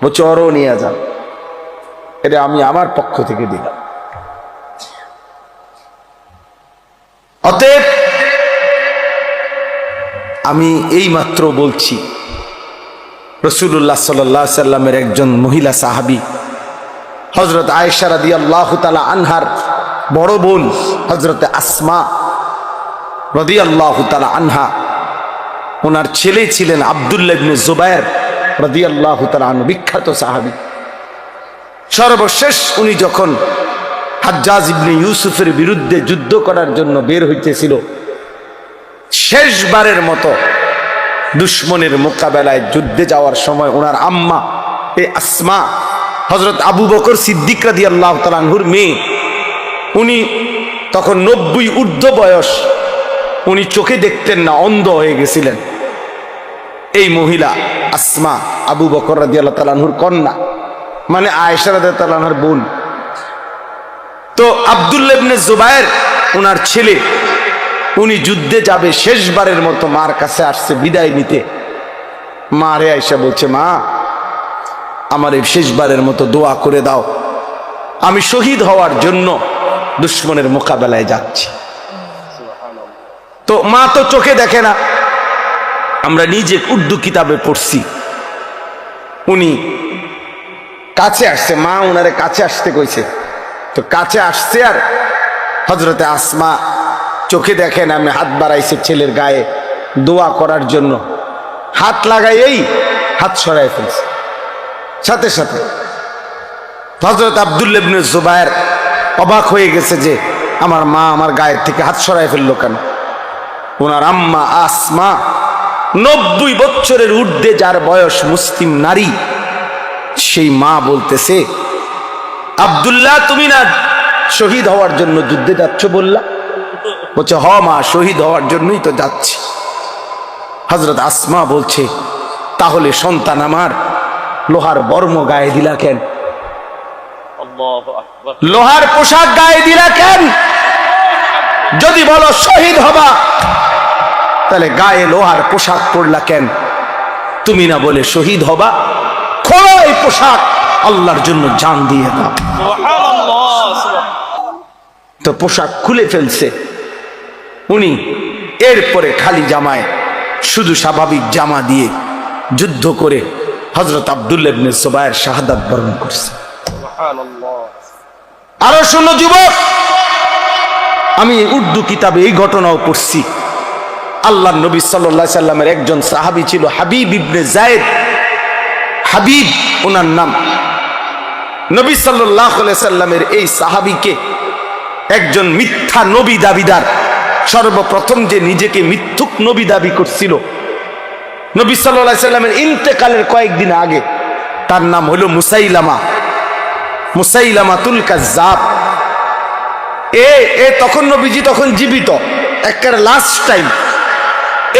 বলছে ওরও নিয়ে যান, এটা আমি আমার পক্ষ থেকে দিলাম। অতএব আমি এই মাত্র বলছি, রাসূলুল্লাহ সাল্লাল্লাহু আলাইহি সাল্লামের একজন মহিলা সাহাবী হযরত আয়েশা রাদিয়াল্লাহু তাআলা আনহার বড় বোন হযরত আসমা রাদিয়াল্লাহু তাআলা আনহা, ওনার ছেলে ছিলেন আব্দুল্লাহ ইবনে জুবায়ের রাদিয়াল্লাহু তাআলা আনহু, বিখ্যাত সাহাবী। সর্বশেষ উনি যখন হাজ্জাজ ইবনে ইউসুফের বিরুদ্ধে যুদ্ধ করার জন্য বের হইতেছিল, শেষবারের মতো দুশ্মনের মোকাবেলায় যুদ্ধে যাওয়ার সময় ওনার আম্মা এই আসমা হযরত আবু বকর সিদ্দিক রাদিয়াল্লাহু তাআলা আনহুর মেয়ে, উনি তখন 90 ঊর্ধ্ব বয়স, উনি চোখে দেখতেন না, অন্ধ হয়ে গেছিলেন। এই মহিলা আসমা আবু বকর রাদিয়াল্লাহু তাআলা আনহুর কন্যা, মানে আয়েশা রাদিয়াল্লাহু তাআলা আনহার বোন। তো আব্দুল্লাহ ইবনে জুবায়ের ওনার ছেলে, উনি যুদ্ধে যাবে, শেষবারের মতো মার কাছে আসছে বিদায় নিতে। মারে আয়েশা বলছে, মা আমার এই শেষবারের মতো দোয়া করে দাও, আমি শহীদ হওয়ার জন্য দুশ্মনের মোকাবেলায় যাচ্ছি। তো মা তো চোখে দেখে না, আমরা নিজে উর্দু কিতাবে পড়ছি। উনি কাছে আসছে, মা ওনারে কাছে আসতে কইছে, তো কাছে আসছে, আর হযরতে আসমা চোখে দেখেন, আমি হাত বাড়াইছে ছেলের গায়ে দোয়া করার জন্য, হাত লাগাই এই হাত সরাই ফেলছে। সাথে সাথে হযরত আব্দুল্লাহ ইবনে জুবায়ের অবাক হয়ে গেছে যে আমার মা আমার গায়ের থেকে হাত সরাই ফেললো কেন। ওনার আম্মা আসমা 90 বছরের ঊর্ধ্বে যার বয়স, মুসলিম নারী, সেই মা বলতেছে, আব্দুল্লাহ তুমি না শহীদ হওয়ার জন্য যুদ্ধে যাচ্ছ বললা? বলছে, হ মা, শহীদ হওয়ার জন্যই তো যাচ্ছি। হযরত আসমা বলছে, তাহলে সন্তান আমার লোহার বর্ম গায়ে দিলা কেন? লোহার পোশাক গায়ে দিলা কেন? যদি বলো শহীদ হবা, তাহলে গায়ে লোহার পোশাক পরলা কেন? তুমি না বলে শহীদ হবা, খোলো এই পোশাক, আল্লাহর জন্য জান দিয়ে দাও। তো পোশাক খুলে ফেলছে উনি। এরপরে খালি জামায়, শুধু স্বাভাবিক জামা দিয়ে যুদ্ধ করে হযরত আব্দুল্লাহ ইবনে জুবায়ের শাহাদাত বরণ করছে। আরো শুনো যুবক, আমি উর্দু কিতাবে এই ঘটনাও পড়ছি। আল্লাহর নবী সাল্লাল্লাহু আলাইহি সাল্লামের একজন সাহাবী ছিল হাবিব ইবনে যায়েদ, হাবিব ওনার নাম। নবী সাল্লাল্লাহু আলাইহি সাল্লামের এই সাহাবীকে একজন মিথ্যা নবী দাবিদার, সর্বপ্রথম যে নিজেকে মিথ্যুক নবী দাবি করছিল নবী সাল্লাল্লাহু আলাইহি সাল্লামের ইন্তেকালের কয়েকদিন আগে, তার নাম হলো মুসাইলামাতুল কাজ্জাব। তখন নবীজি তখন জীবিত, একেবারে লাস্ট টাইম।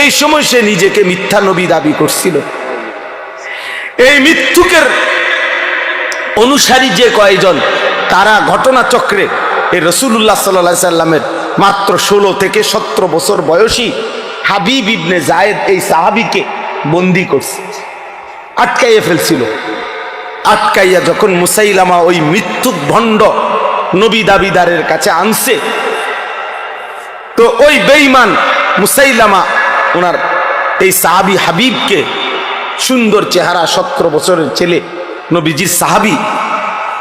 এই সময় সে নিজেকে মিথ্যা নবী দাবি করছিল। এই মিথ্যুকের অনুসারী যে কয়েকজন, তারা ঘটনাচক্রে এই রাসূলুল্লাহ সাল্লাল্লাহু আলাইহি সাল্লামের মাত্র 16 থেকে 17 বছর বয়সী হাবিব ইবনে যায়েদ এই সাহাবীকে বন্দী করছে, আটকাইয়া ফেলছিল। আটকাইয়া যখন মুসাইলামা ওই মৃত্যুক ভণ্ড নবী দাবিদারের কাছে আনছে, তো ওই বেঈমান মুসাইলামা ওনার এই সাহাবী হাবিবকে, সুন্দর চেহারা, 17 বছরের ছেলে, নবীজির সাহাবী,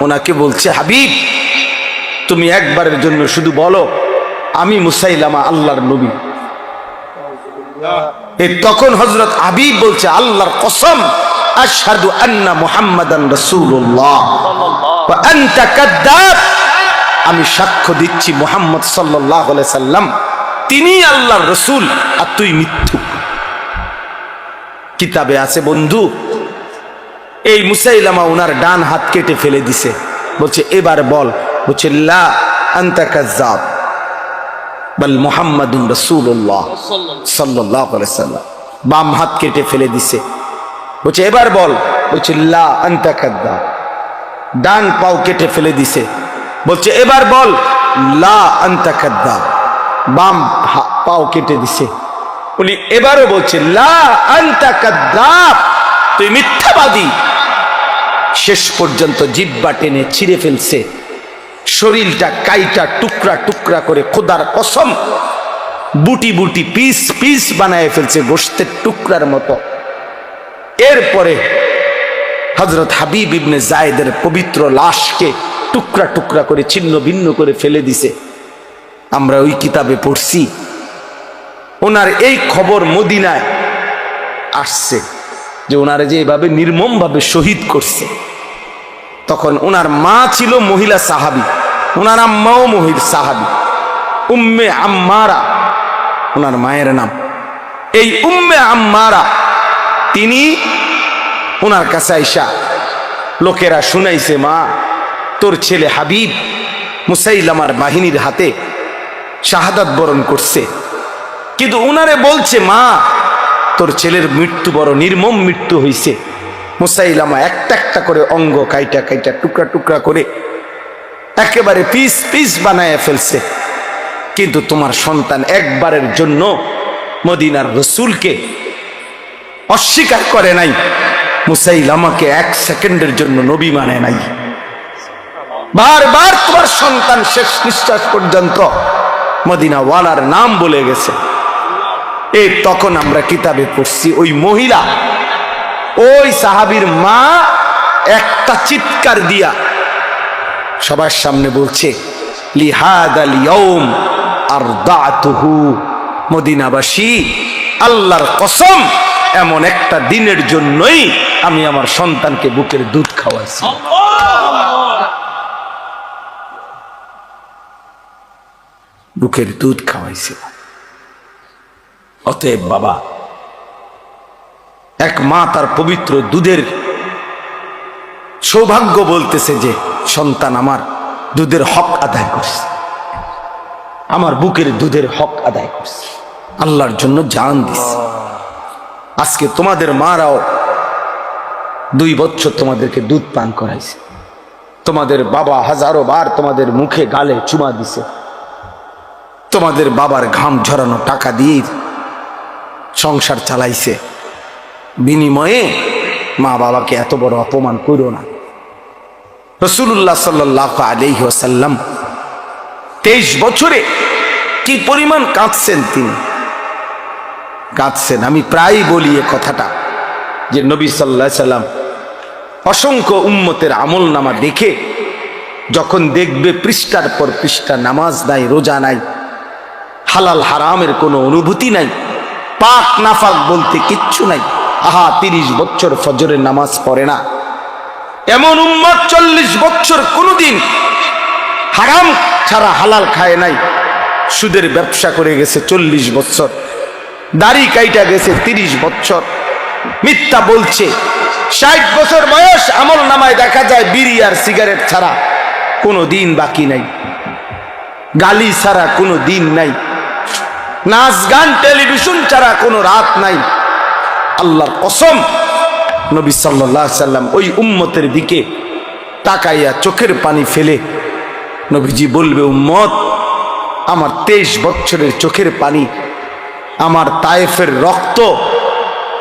ওনাকে বলছে, হাবিব তুমি একবারের জন্য শুধু বলো আমি মুসাইলামা আল্লাহর নবী। তখন হযরত হাবিব বলছে, আল্লাহর কসম, আশহাদু আন্না মুহাম্মাদান রাসূলুল্লাহ ওয়া আনতা কাদ্দাব, আমি সাক্ষ্য দিচ্ছি মুহাম্মদ সাল্লাল্লাহু আলাইহি সাল্লাম তিনি আল্লাহর রাসূল, আর তুই মিথ্যুক। কিতাবে আছে বন্ধু, এই মুসাইলামা ওনার ডান হাত কেটে ফেলে দিছে। বলছে, এবার বল। বলছে, লা আনতা কাজ্জাব বাল মুহাম্মাদুর রাসূলুল্লাহ সাল্লাল্লাহু আলাইহি সাল্লাম। বাম হাত কেটে ফেলে দিছে। বলছে, এবার বল। বলছে, লা আনতা কাদ্দাব। ডান পাও কেটে ফেলে দিছে। বলছে, এবার বল। লা আনতা কাদ্দাব। বাম পাও কেটে দিছে। উনি এবারও বলছে, লা আনতা কাদ্দাব, তুই মিথ্যাবাদী। শেষ পর্যন্ত জিহ্বা টেনে ছিঁড়ে ফেলছে, শরীরটা কাইটা টুকরা টুকরা করে, খোদার কসম বুটি বুটি পিস পিস বানায় ফেলছে, গোশতের টুকরার মতো। এরপরে হযরত হাবিব ইবনে যায়েদের পবিত্র লাশকে টুকরা টুকরা করে ছিন্ন ভিন্ন করে ফেলে দিছে। আমরা ওই কিতাবে পড়ছি ওনার এই খবর মদিনায় আসছে যে ওনারে যে এভাবে নির্মমভাবে শহীদ করছে। তখন ওনার মা ছিল মহিলা সাহাবী, ওনার আম্মাও মহিলা সাহাবী, উম্মে আম্মারা ওনার মায়ের নাম। এই উম্মে আম্মারা তিনি ওনার কাছে আইসা লোকেরা শুনাইছে, মা তোর ছেলে হাবিব মুসাইলামার বাহিনীর হাতে শাহাদাত বরণ করছে, কিন্তু ওনারে বলছে, মা তোর ছেলের মৃত্যু বড় নির্মম মৃত্যু হইছে। মুসাইলামা একটা একটা করে অঙ্গ কাইটা কাইটা টুকরা টুকরা করে একেবারে পিস পিস বানায় ফেলছে, কিন্তু তোমার সন্তান একবারের জন্য মদিনার রসুলকে অস্বীকার করে নাই, মুসাইলামাকে এক সেকেন্ডের জন্য নবী মানে নাই। বারবার তোমার সন্তান শেষ নিঃশ্বাস পর্যন্ত মদিনা ওয়ালার নাম বলে গেছে। এই তখন আমরা কিতাবে পড়ছি ওই মহিলা ওই সাহাবীর মা একটা চিৎকার দিয়া সবার সামনে বলছে, লিহাদাল ইয়াউম আরদাতুহু, মদিনাবাসী আল্লাহর কসম এমন একটা দিনের জন্যই আমি আমার সন্তানকে বুকের দুধ খাওয়াইছি। বুকের দুধ খাওয়াইছি। অতএব বাবা, এক মা তার পবিত্র দুধের সৌভাগ্য বলতেছে যে সন্তান আমার দুধের হক আদায় করছে, আমার বুকের দুধের হক আদায় করছে, আল্লাহর জন্য জান দিছে। আজকে তোমাদের মারাও 2 বছর তোমাদেরকে দুধ পান করাইছে, তোমাদের বাবা হাজারো বার তোমাদের মুখে গালে চুমা দিছে, তোমাদের বাবার ঘাম ঝরানো টাকা দিয়ে সংসার চালাইছে, বিনিময়ে মা বাবাকে এত বড় অপমান করো না। রাসূলুল্লাহ সাল্লাল্লাহু আলাইহি ওয়াসাল্লাম 23 বছরে কি পরিমাণ কাঁদছেন, তিনি কাঁদছেন। আমি প্রায় বলি এ কথাটা যে নবী সাল্লাল্লাহু আলাইহি সাল্লাম অসংখ্য উম্মতের আমল নামা দেখে যখন দেখবে পৃষ্ঠার পর পৃষ্ঠা নামাজ নাই, রোজা নাই, হালাল হারামের কোনো অনুভূতি নাই, পাক নাফাক বলতে কিচ্ছু নাই, 30 বছর ফজরের নামাজ পড়ে না এমন উম্মত 40 বছর কোনোদিন হারাম ছাড়া হালাল খায় নাই, সুদের ব্যবসা করে গেছে 40 বছর, দাড়ি কাইটা গেছে 30 বছর, মিথ্যা বলছে 60 বছর বয়স, আমল নামায় দেখা যায় বিড়ি আর সিগারেট ছাড়া কোনো দিন বাকি নাই, গালি ছাড়া কোনো দিন নাই, নাচ গান টেলিভিশন ছাড়া কোনো রাত নাই। আল্লাহর কসম, নবী সাল্লাল্লাহু আলাইহি সাল্লাম ওই উম্মতের দিকে তাকাইয়া চোখের পানি ফেলে নবীজি বলবে, উম্মত আমার 23 বছরের চোখের পানি, আমার তায়েফের রক্ত,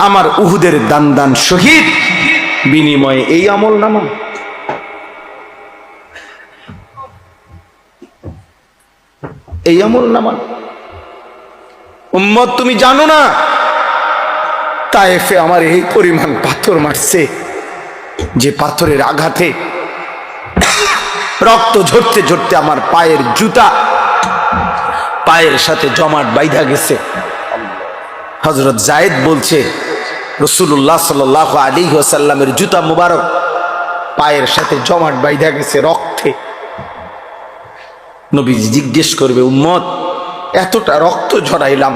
আমার উহুদের দান দান শহীদ বিনিময়ে এই আমল নামা। এই আমল নামা উম্মত তুমি জানো না, তায়েফে আমার এই পরিমাণ পাথর মারছে যে পাথরের আঘাতে রক্ত ঝরতে ঝরতে আমার পায়ের জুতা পায়ের সাথে জমাট বাইধা গেছে। হযরত যায়েদ বলছে, রাসূলুল্লাহ সাল্লাল্লাহু আলাইহি ওয়াসাল্লামের জুতা মুবারক পায়ের সাথে জমাট বাইধা গেছে রক্তে। নবীজি জিজ্ঞেস করবে, উম্মত এতটা রক্ত ঝরাইলাম,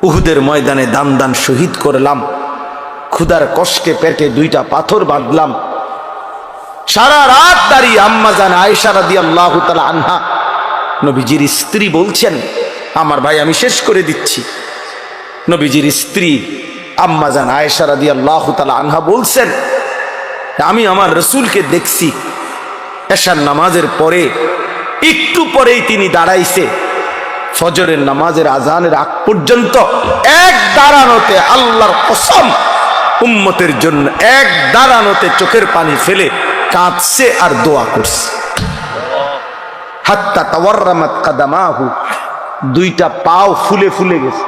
উহুদের ময়দানে দান দান শহীদ করলাম, ক্ষুধার কষ্টে পেটে 2টা পাথর বাঁধলাম, সারা রাত দাঁড়িয়ে আম্মা জান আয়েশা রাদিয়াল্লাহু তাআলা আনহা নবীজির স্ত্রী বলছেন, আমার ভাই আমি শেষ করে দিচ্ছি, নবীজির স্ত্রী আম্মা জান আয়েশা রাদিয়াল্লাহু তাআলা আনহা বলছেন, আমি আমার রাসূলকে দেখছি এশার নামাজের পরে একটু পরেই তিনি দাঁড়াইছে, ফজরের নামাজের আজানের আগ পর্যন্ত এক দাঁড়ানোতে, আল্লাহর কসম উম্মতের জন্য এক দাঁড়ানোতে চোখের পানি ফেলে কাঁদছে আর দোয়া করছে। হাত্তা তাওয়াররামাত কাদামাহু, 2টা পাও ফুলে ফুলে গেছে।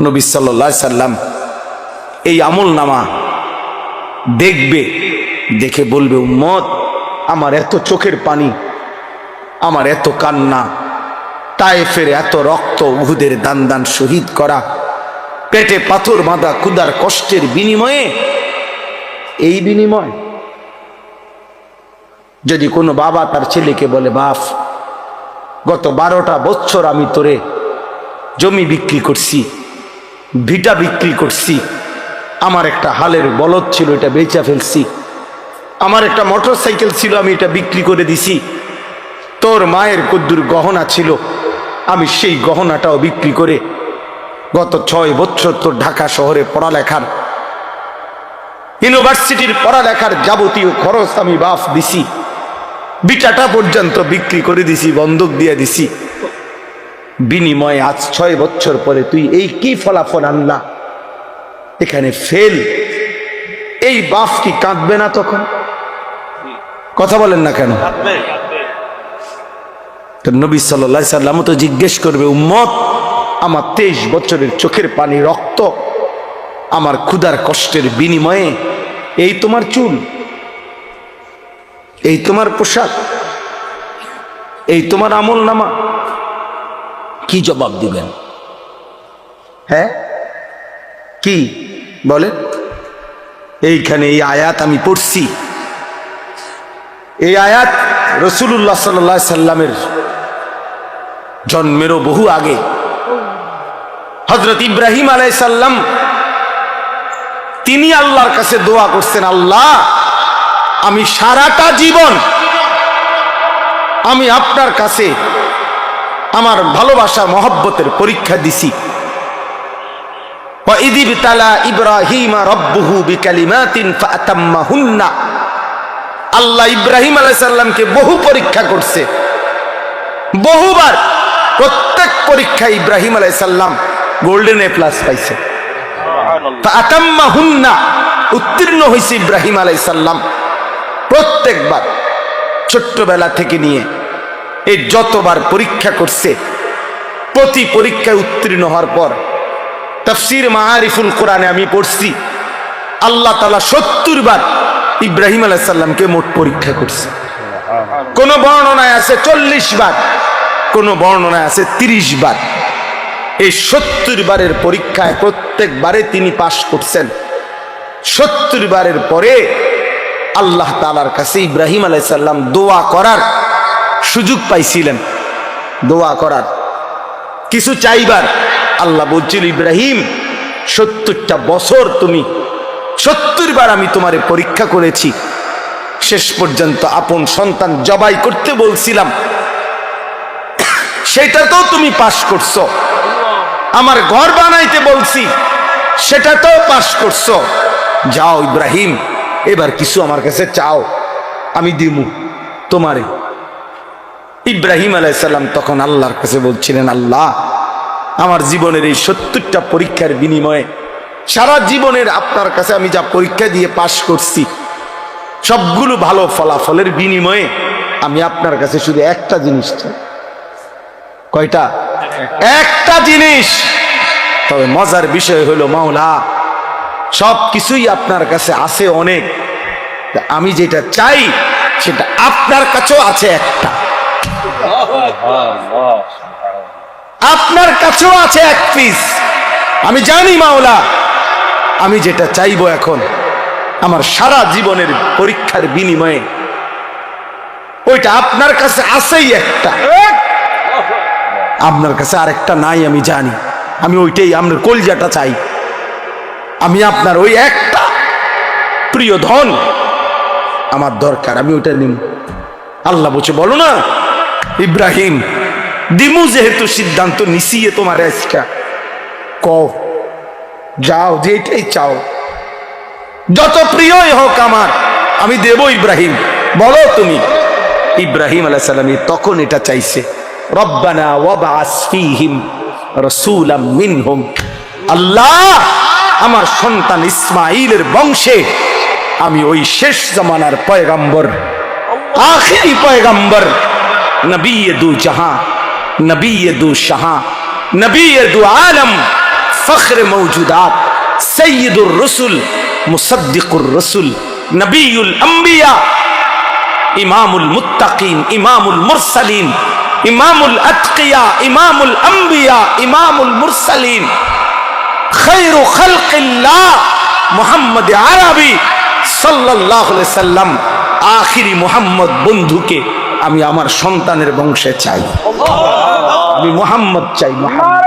নবী সাল্লাল্লাহু আলাইহি সাল্লাম এই আমল নামা দেখবে, দেখে বলবে উম্মত আমার এত চোখের পানি, আমার এত কান্না, তায়েফের এত রক্ত, উহুদের দান দান শহীদ করা, পেটে পাথর বাঁধা ক্ষুধার কষ্টের বিনিময়ে, এই বিনিময় যদি কোনো বাবা তার ছেলেকে বলে বাপ গত 12টা বছর আমি তোরে জমি বিক্রি করছি, ভিটা বিক্রি করছি, আমার একটা হালের বলদ ছিল এটা বেচা ফেলছি, আমার একটা মোটর সাইকেল ছিল আমি এটা বিক্রি করে দিছি, তোর মায়ের কদ্দুর গহনা ছিল আমি সেই গহনাটাও বিক্রি করে গত 6 বছর তোর ঢাকা শহরে পড়ালেখার, ইউনিভার্সিটির পড়ালেখার যাবতীয় খরচ আমি বাপ দিছি, বিটাটা পর্যন্ত বিক্রি করে দিছি, বন্ধক দিয়ে দিছি, বিনিময়ে আজ 6 বছর পরে তুই এই কি ফলাফল আনলা, এখানে ফেল। এই বাপ কি কাঁদবে না তখন? কথা বলেন না কেন? তো নবী সাল্লাল্লাহু আলাইহি সাল্লাম তো জিজ্ঞেস করবে উম্মত আমার 23 বছরের চোখের পানি, রক্ত, আমার ক্ষুধার কষ্টের বিনিময়ে এই তোমার চুল, এই তোমার পোশাক, এই তোমার আমল নামা, কি জবাব দিবেন? হ্যাঁ কি বলে? এইখানে এই আয়াত আমি পড়ছি, এই আয়াত রাসূলুল্লাহ সাল্লাল্লাহু আলাইহি সাল্লামের জন্মেরও বহু আগে হযরত ইব্রাহিম আলাইহিস সালাম তিনি আল্লাহর কাছে দোয়া করছেন, আল্লাহ আমি সারাটা জীবন আমি আপনার কাছে আমার ভালোবাসা মহব্বতের পরীক্ষা দিছি। وَإِذِ ابْتَلَى إِبْرَاهِيمَ رَبُّهُ بِكَلِمَاتٍ فَأَتَمَّهُنَّ আল্লাহ ইব্রাহিম আলাইহিস সালামকে বহু পরীক্ষা করছে, বহুবার, প্রত্যেক পরীক্ষায় ইব্রাহিম আলাইহিস সালাম গোল্ডেন এ প্লাস পাইছে। فَأَتَمَّهُنَّ উত্তীর্ণ হয়েছে ইব্রাহিম আলাইহিস সালাম প্রত্যেকবার, ছোট্টবেলা থেকে নিয়ে এই যতবার পরীক্ষা করছে, প্রতি পরীক্ষায় উত্তীর্ণ হওয়ার পর তাফসীর মাআরিফুল কোরআনে আমি পড়ছি আল্লাহ তাআলা 70 বার ইব্রাহিম আলাইহিস সালামকে মোট পরীক্ষা করছে। কোন বর্ণনায় আছে 40 বার, কোন বর্ণনায় আছে 30 বার। এই 70 বারের পরীক্ষায় প্রত্যেকবারে তিনি পাশ করছেন। 70 বারের পরে আল্লাহ তাআলার কাছে ইব্রাহিম আলাইহিস সালাম দোয়া করার সুযোগ পাইছিলেন, দোয়া করার, কিছু চাইবার। আল্লাহ বলছিল ইব্রাহিম 70টা বছর তুমি 70 বার আমি তোমারে পরীক্ষা করেছি, শেষ পর্যন্ত আপন সন্তান জবাই করতে বলছিলাম, সেটা তো তুমি পাশ করছো, আমার ঘর বানাইতে বলছি সেটা তো পাশ করছো, যাও ইব্রাহিম এবার কিছু আমার কাছে চাও, আমি দিমু তোমারে। ইব্রাহিম আলাইহিস সালাম তখন আল্লাহর কাছে বলছিলেন, আল্লাহ আমার জীবনের এই 70টা পরীক্ষার বিনিময়ে, সারা জীবনের আপনার কাছে আমি যা পরীক্ষা দিয়ে পাশ করছি সবগুলো ভালো ফলাফলের বিনিময়ে আমি আপনার কাছে শুধু একটা জিনিস চাই। কয়টা? একটা জিনিস। তবে মজার বিষয় হলো মাওলা সব কিছুই আপনার কাছে আছে অনেক, আমি যেটা চাই সেটা আপনার কাছেও আছে একটা, আপনার কাছেও আছে এক পিস। আমি জানি মাওলা আমি যেটা চাইবো এখন আমার সারা জীবনের পরীক্ষার বিনিময়ে ওইটা আপনার কাছে আছেই একটা, আপনার কাছে আরেকটা নাই আমি জানি, আমি ওইটাই আপনার কলজাটা চাই, আমি আপনার ওই একটা প্রিয় ধন আমার দরকার, আমি ওইটা নিব। আল্লাহ বলছে বলো না ইব্রাহিম দিমু যেহেতু সিদ্ধান্ত নিছিয়ে তোমার আজকা কও, যাও যেটাই চাও, যত প্রিয়ই হোক আমার আমি দেব ইব্রাহিম, বলো তুমি। ইব্রাহিম আলাইহিস সালাম তখন এটা চাইছে, রব্বানা ওয়াবআস ফীহিম রাসূলাম মিনহুম, আল্লাহ আমার সন্তান ইসমাঈলের বংশে আমি ওই শেষ জামানার পয়গম্বর, আখিরি পয়গম্বর, নবী দু জাহাं, নবী দু শাহাं, নবী দু আলম, ফখর মওজুদাত, সৈয়দুর রসুল মুসাদ্দিকুর রাসূল, নবিয়ুল আম্বিয়া, ইমামুল মুত্তাকিন, ইমামুল মুরসালিন, ইমামুল আতকিয়া, ইমামুল আম্বিয়া, ইমামুল মুরসালিন, খায়রু খালকিল্লাহ মুহাম্মদ আরবি সাল্লাল্লাহু আলাইহি সাল্লাম, আখিরি মুহাম্মদ বন্ধুকে আমি আমার সন্তানের বংশে চাই। আমি মুহাম্মদ চাই, মুহাম্মদ।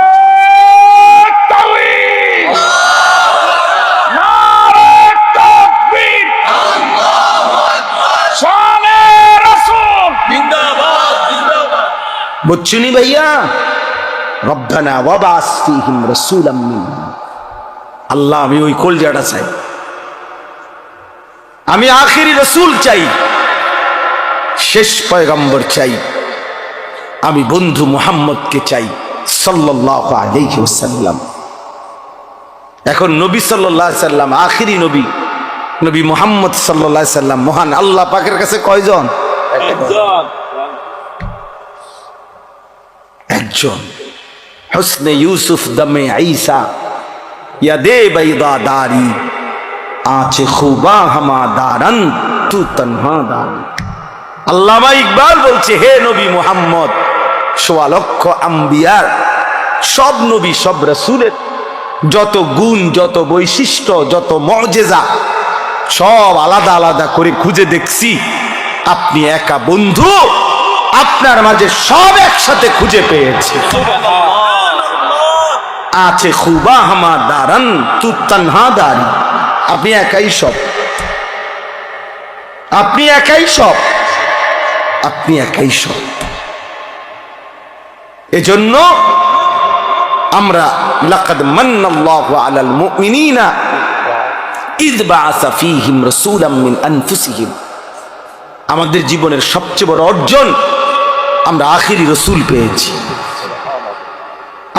বুঝছুনি ভাইয়া? রব্বানা ওয়াবাস ফীহিম রাসূলাম মিনহুম। আল্লাহ, আমি ওই কলজাটা চাই, আমি আখিরি রাসূল চাই, শেষ পয়গম্বর চাই, আমি বন্ধু মুহাম্মদকে চাই সাল্লাল্লাহু আলাইহি ওয়াসাল্লাম। এখন নবী সাল্লাল্লাহু আলাইহি সাল্লাম আখিরি নবী, নবী মুহাম্মদ সাল্লাল্লাহু আলাইহি সাল্লাম মহান আল্লাহ পাকের কাছে কয়জন? একজন। হুসনে ইউসুফ দমে ঈসা, ইয়াদে বাইদা দারি, আঁচে খুবা হামা দারান তু তনহা দারি। আল্লামা ইকবাল বলছে, হে নবী মুহাম্মদ, ১৬ লক্ষ আম্বিয়ার, সব নবী সব রাসূলের যত গুণ, যত বৈশিষ্ট্য, যত মুআজিজা সব আলাদা আলাদা করে খুঁজে দেখছি, আপনি একা বন্ধু, আপনার মাঝে সব একসাথে খুঁজে পেয়েছি। আছে খুবা হামা দারান তু তনহা দারি, আপনি একাই সব, আপনি একাই সব, আপনি একাই সব। এজন্য আমরা লাকাদ মান্নাল্লাহু আলাল মুমিনিনা ইয বাআসা ফীহিম রাসূলাম মিন আনফুসিহিম, আমাদের জীবনের সবচেয়ে বড় অর্জন, আমরা আখিরি রাসূল পেয়েছি।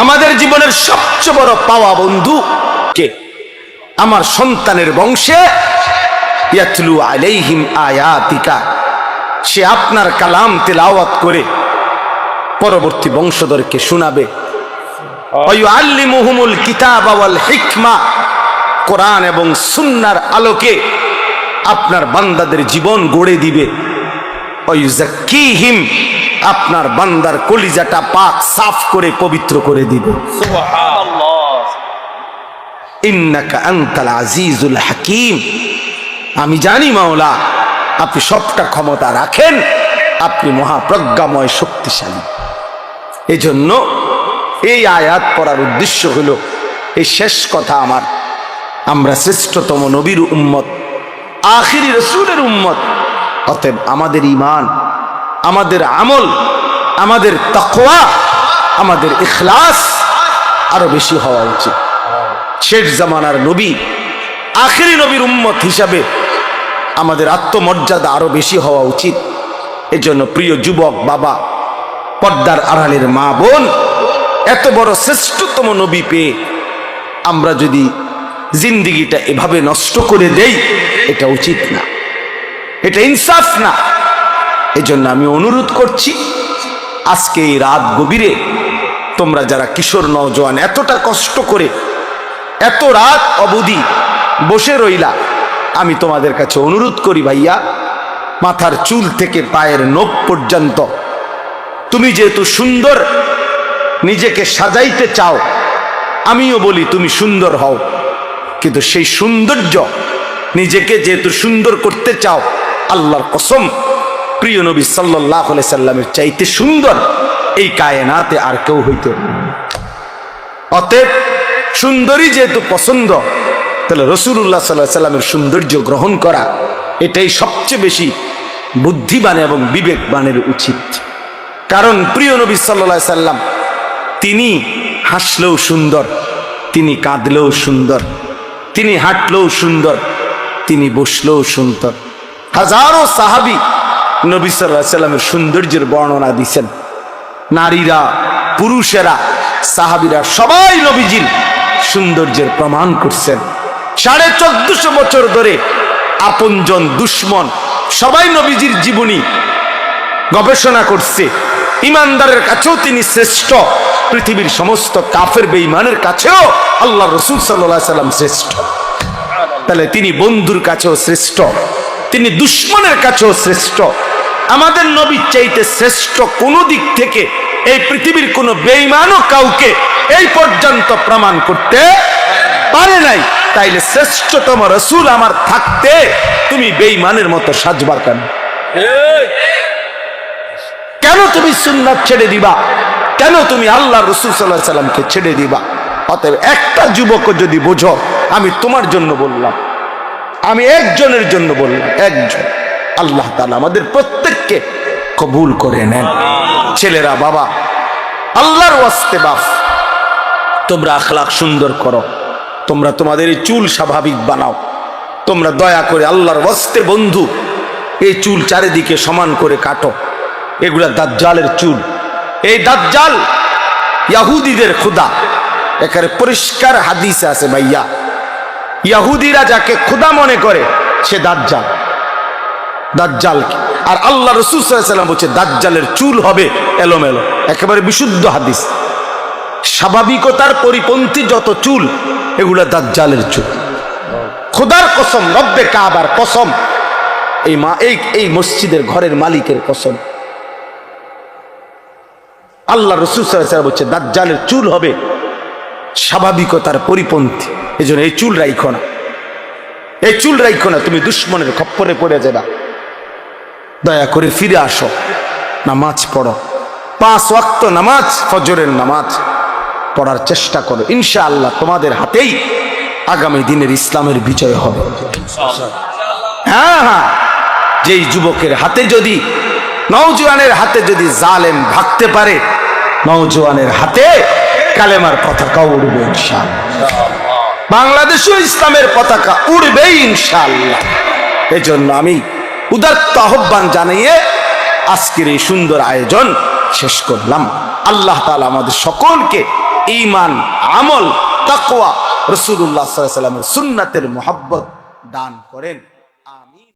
আমাদের জীবনের সবচেয়ে বড় পাওয়া বন্ধু কে? আমার সন্তানের বংশে ইয়াতলু আলাইহিম আয়াতিকা, সে আপনার কালাম তেলাওয়াত করে পরবর্তী বংশধরকে শোনাবে। ওয়ায়ুআল্লিমুহুমুল কিতাবা ওয়াল হিকমা, কোরআন এবং সুন্নাহর আলোকে আপনার বান্দাদের জীবন গড়ে দিবে। ওয়ায়ুযাক্কিহিম, আপনার বান্দার কলিজাটা পাক সাফ করে পবিত্র করে দিবে। সুবহানাল্লাহ। ইন্নাকা আনতাল আজিজুল হাকীম, আমি জানি মাওলা আপনি সবটা ক্ষমতা রাখেন, আপনি মহাপ্রজ্ঞাময় শক্তিশালী। এজন্য এই আয়াত পড়ার উদ্দেশ্য হলো এই শেষ কথা আমার, আমরা শ্রেষ্ঠতম নবীর উম্মত, আখিরি রাসূলের উম্মত। অতএব আমাদের ঈমান, আমাদের আমল, আমাদের তাকওয়া, আমাদের ইখলাস আরো বেশি হওয়া উচিত। শেষ জামানার নবী, আখিরি নবীর উম্মত হিসাবে আমাদের আত্মমর্যাদা আরো বেশি হওয়া উচিত। এজন্য প্রিয় যুবক বাবা, পর্দার আড়ালের মা বোন, এত বড় শ্রেষ্ঠতম নবী পেয়ে আমরা যদি জিন্দিগিটা এভাবে নষ্ট করে দেই, এটা উচিত না, এটা ইনসাফ না। এজন্য আমি অনুরোধ করছি, আজকে এই রাত গভীরে তোমরা যারা কিশোর নওজোয়ান এতটা কষ্ট করে এত রাত অবধি বসে রইলা, আমি তোমাদের কাছে অনুরোধ করি ভাইয়া, মাথার চুল থেকে পায়ের নখ পর্যন্ত তুমি যেহেতু সুন্দর, নিজেকে সাজাইতে চাও, আমিও বলি তুমি সুন্দর হও, কিন্তু সেই সৌন্দর্য নিজেকে যেহেতু সুন্দর করতে চাও, আল্লাহর কসম প্রিয় নবী সাল্লাল্লাহু আলাইহি সাল্লামের চাইতে সুন্দর এই কায়নাতে আর কেউ হইতে পারে না। অতএব সুন্দরী যেহেতু পছন্দ, তাহলে রাসূলুল্লাহ সাল্লাল্লাহু আলাইহি সাল্লামের সৌন্দর্য গ্রহণ করা এটাই সবচেয়ে বেশি বুদ্ধিমান এবং বিবেকবানের উচিত। কারণ প্রিয় নবী সাল্লাল্লাহু আলাইহি সাল্লাম তিনি হাসলেও সুন্দর, তিনি কাঁদলেও সুন্দর, তিনি হাঁটলেও সুন্দর, তিনি বসলেও সুন্দর। হাজারো সাহাবী নবী সাল্লাল্লাহু আলাইহি সাল্লামের সৌন্দর্যের বর্ণনা দিয়েছেন। নারীরা, পুরুষেরা, সাহাবীরা সবাই নবীজির সৌন্দর্যের প্রমাণ করছেন। 1450 বছর ধরে আপনজন দুশ্মন সবাই নবীজির জীবনী গবেষণা করছে। ইমানদারের কাছেও তিনি শ্রেষ্ঠ, পৃথিবীর সমস্ত কাফের বেঈমানের কাছেও আল্লাহ রাসূল সাল্লাল্লাহু আলাইহি সাল্লাম শ্রেষ্ঠ। তাহলে তিনি বন্ধুর কাছেও শ্রেষ্ঠ, তিনি দুশ্মনের কাছেও শ্রেষ্ঠ। আমাদের নবীর চাইতে শ্রেষ্ঠ কোন দিক থেকে এই পৃথিবীর কোন বেঈমানও কাউকে এই পর্যন্ত প্রমাণ করতে পারে নাই। তাইলে শ্রেষ্ঠতম রাসূল আমার থাকতে তুমি বেঈমানের মতো সাজবা কেন? কেন তুমি সুন্নাত ছেড়ে দিবা? কেন তুমি আল্লাহ রাসূল সাল্লাল্লাহু আলাইহি সাল্লামকে ছেড়ে দিবা? অতএব একটা যুবক যদি বোঝো, আমি তোমার জন্য বললাম, আমি একজনের জন্য বললাম, একজন। আল্লাহ তাআলা আমাদের প্রত্যেককে কবুল করে নেন। ছেলেরা, বাবা, আল্লাহর ওয়াস্তে বাপ, তোমরা আখলাক সুন্দর করো, তোমরা তোমাদের এই চুল স্বাভাবিক বানাও, তোমরা দয়া করে আল্লাহর ওয়াস্তে বন্ধু এই চুল চারিদিকে সমান করে কাটো। এগুলা দাজ্জালের চুল। এই দাজ্জাল ইহুদিদের খোদা। এখানে পরিষ্কার হাদিসে আছে ভাইয়া, ইহুদিরা যাকে খোদা মনে করে সে দাজ্জাল। দাজ্জাল আর আল্লাহ রাসূল সাল্লাল্লাহু আলাইহি ওয়াসাল্লাম বলছে দাজ্জালের চুল হবে এলোমেলো। একেবারে বিশুদ্ধ হাদিস। স্বাভাবিকতার পরিপন্থী যত চুল এগুলা দাজ্জালের চুল। খোদার কসম, রব্বে কাবার কসম, এই মসজিদের ঘরের মালিকের কসম, আল্লাহ রাসূল সাল্লাল্লাহু আলাইহি ওয়াসাল্লাম বলছে দাজ্জালের চুল হবে স্বাভাবিকতার পরিপন্থী। এজন্য এই চুল রাখো না, এই চুল রাখো না, তুমি দুশ্মনের খপ্পরে পড়ে যাবা। দয়া করে ফিরে আসো, নামাজ পড়ো, 5 ওয়াক্ত নামাজ, ফজরের নামাজ পড়ার চেষ্টা করো। ইনশাআল্লাহ তোমাদের হাতেই আগামী দিনের ইসলামের বিজয় হবে। হ্যাঁ হ্যাঁ, যেই যুবকের হাতে যদি, নওজোয়ানের হাতে যদি জালেম ভাগতে পারে, নওজোয়ানের হাতে কালেমার পতাকা উড়বে ইনশাআল্লাহ। বাংলাদেশেও ইসলামের পতাকা উড়বে ইনশাআল্লাহ। এজন্য আমি উদাত্ত আহ্বান জানিয়ে আজকের এই সুন্দর আয়োজন শেষ করলাম। আল্লাহ তাআলা আমাদের সকলকে ঈমান, আমল, তাকওয়া, রাসূলুল্লাহ সাল্লাল্লাহু আলাইহি ওয়াসাল্লামের সুন্নাতের মুহাব্বত দান করেন।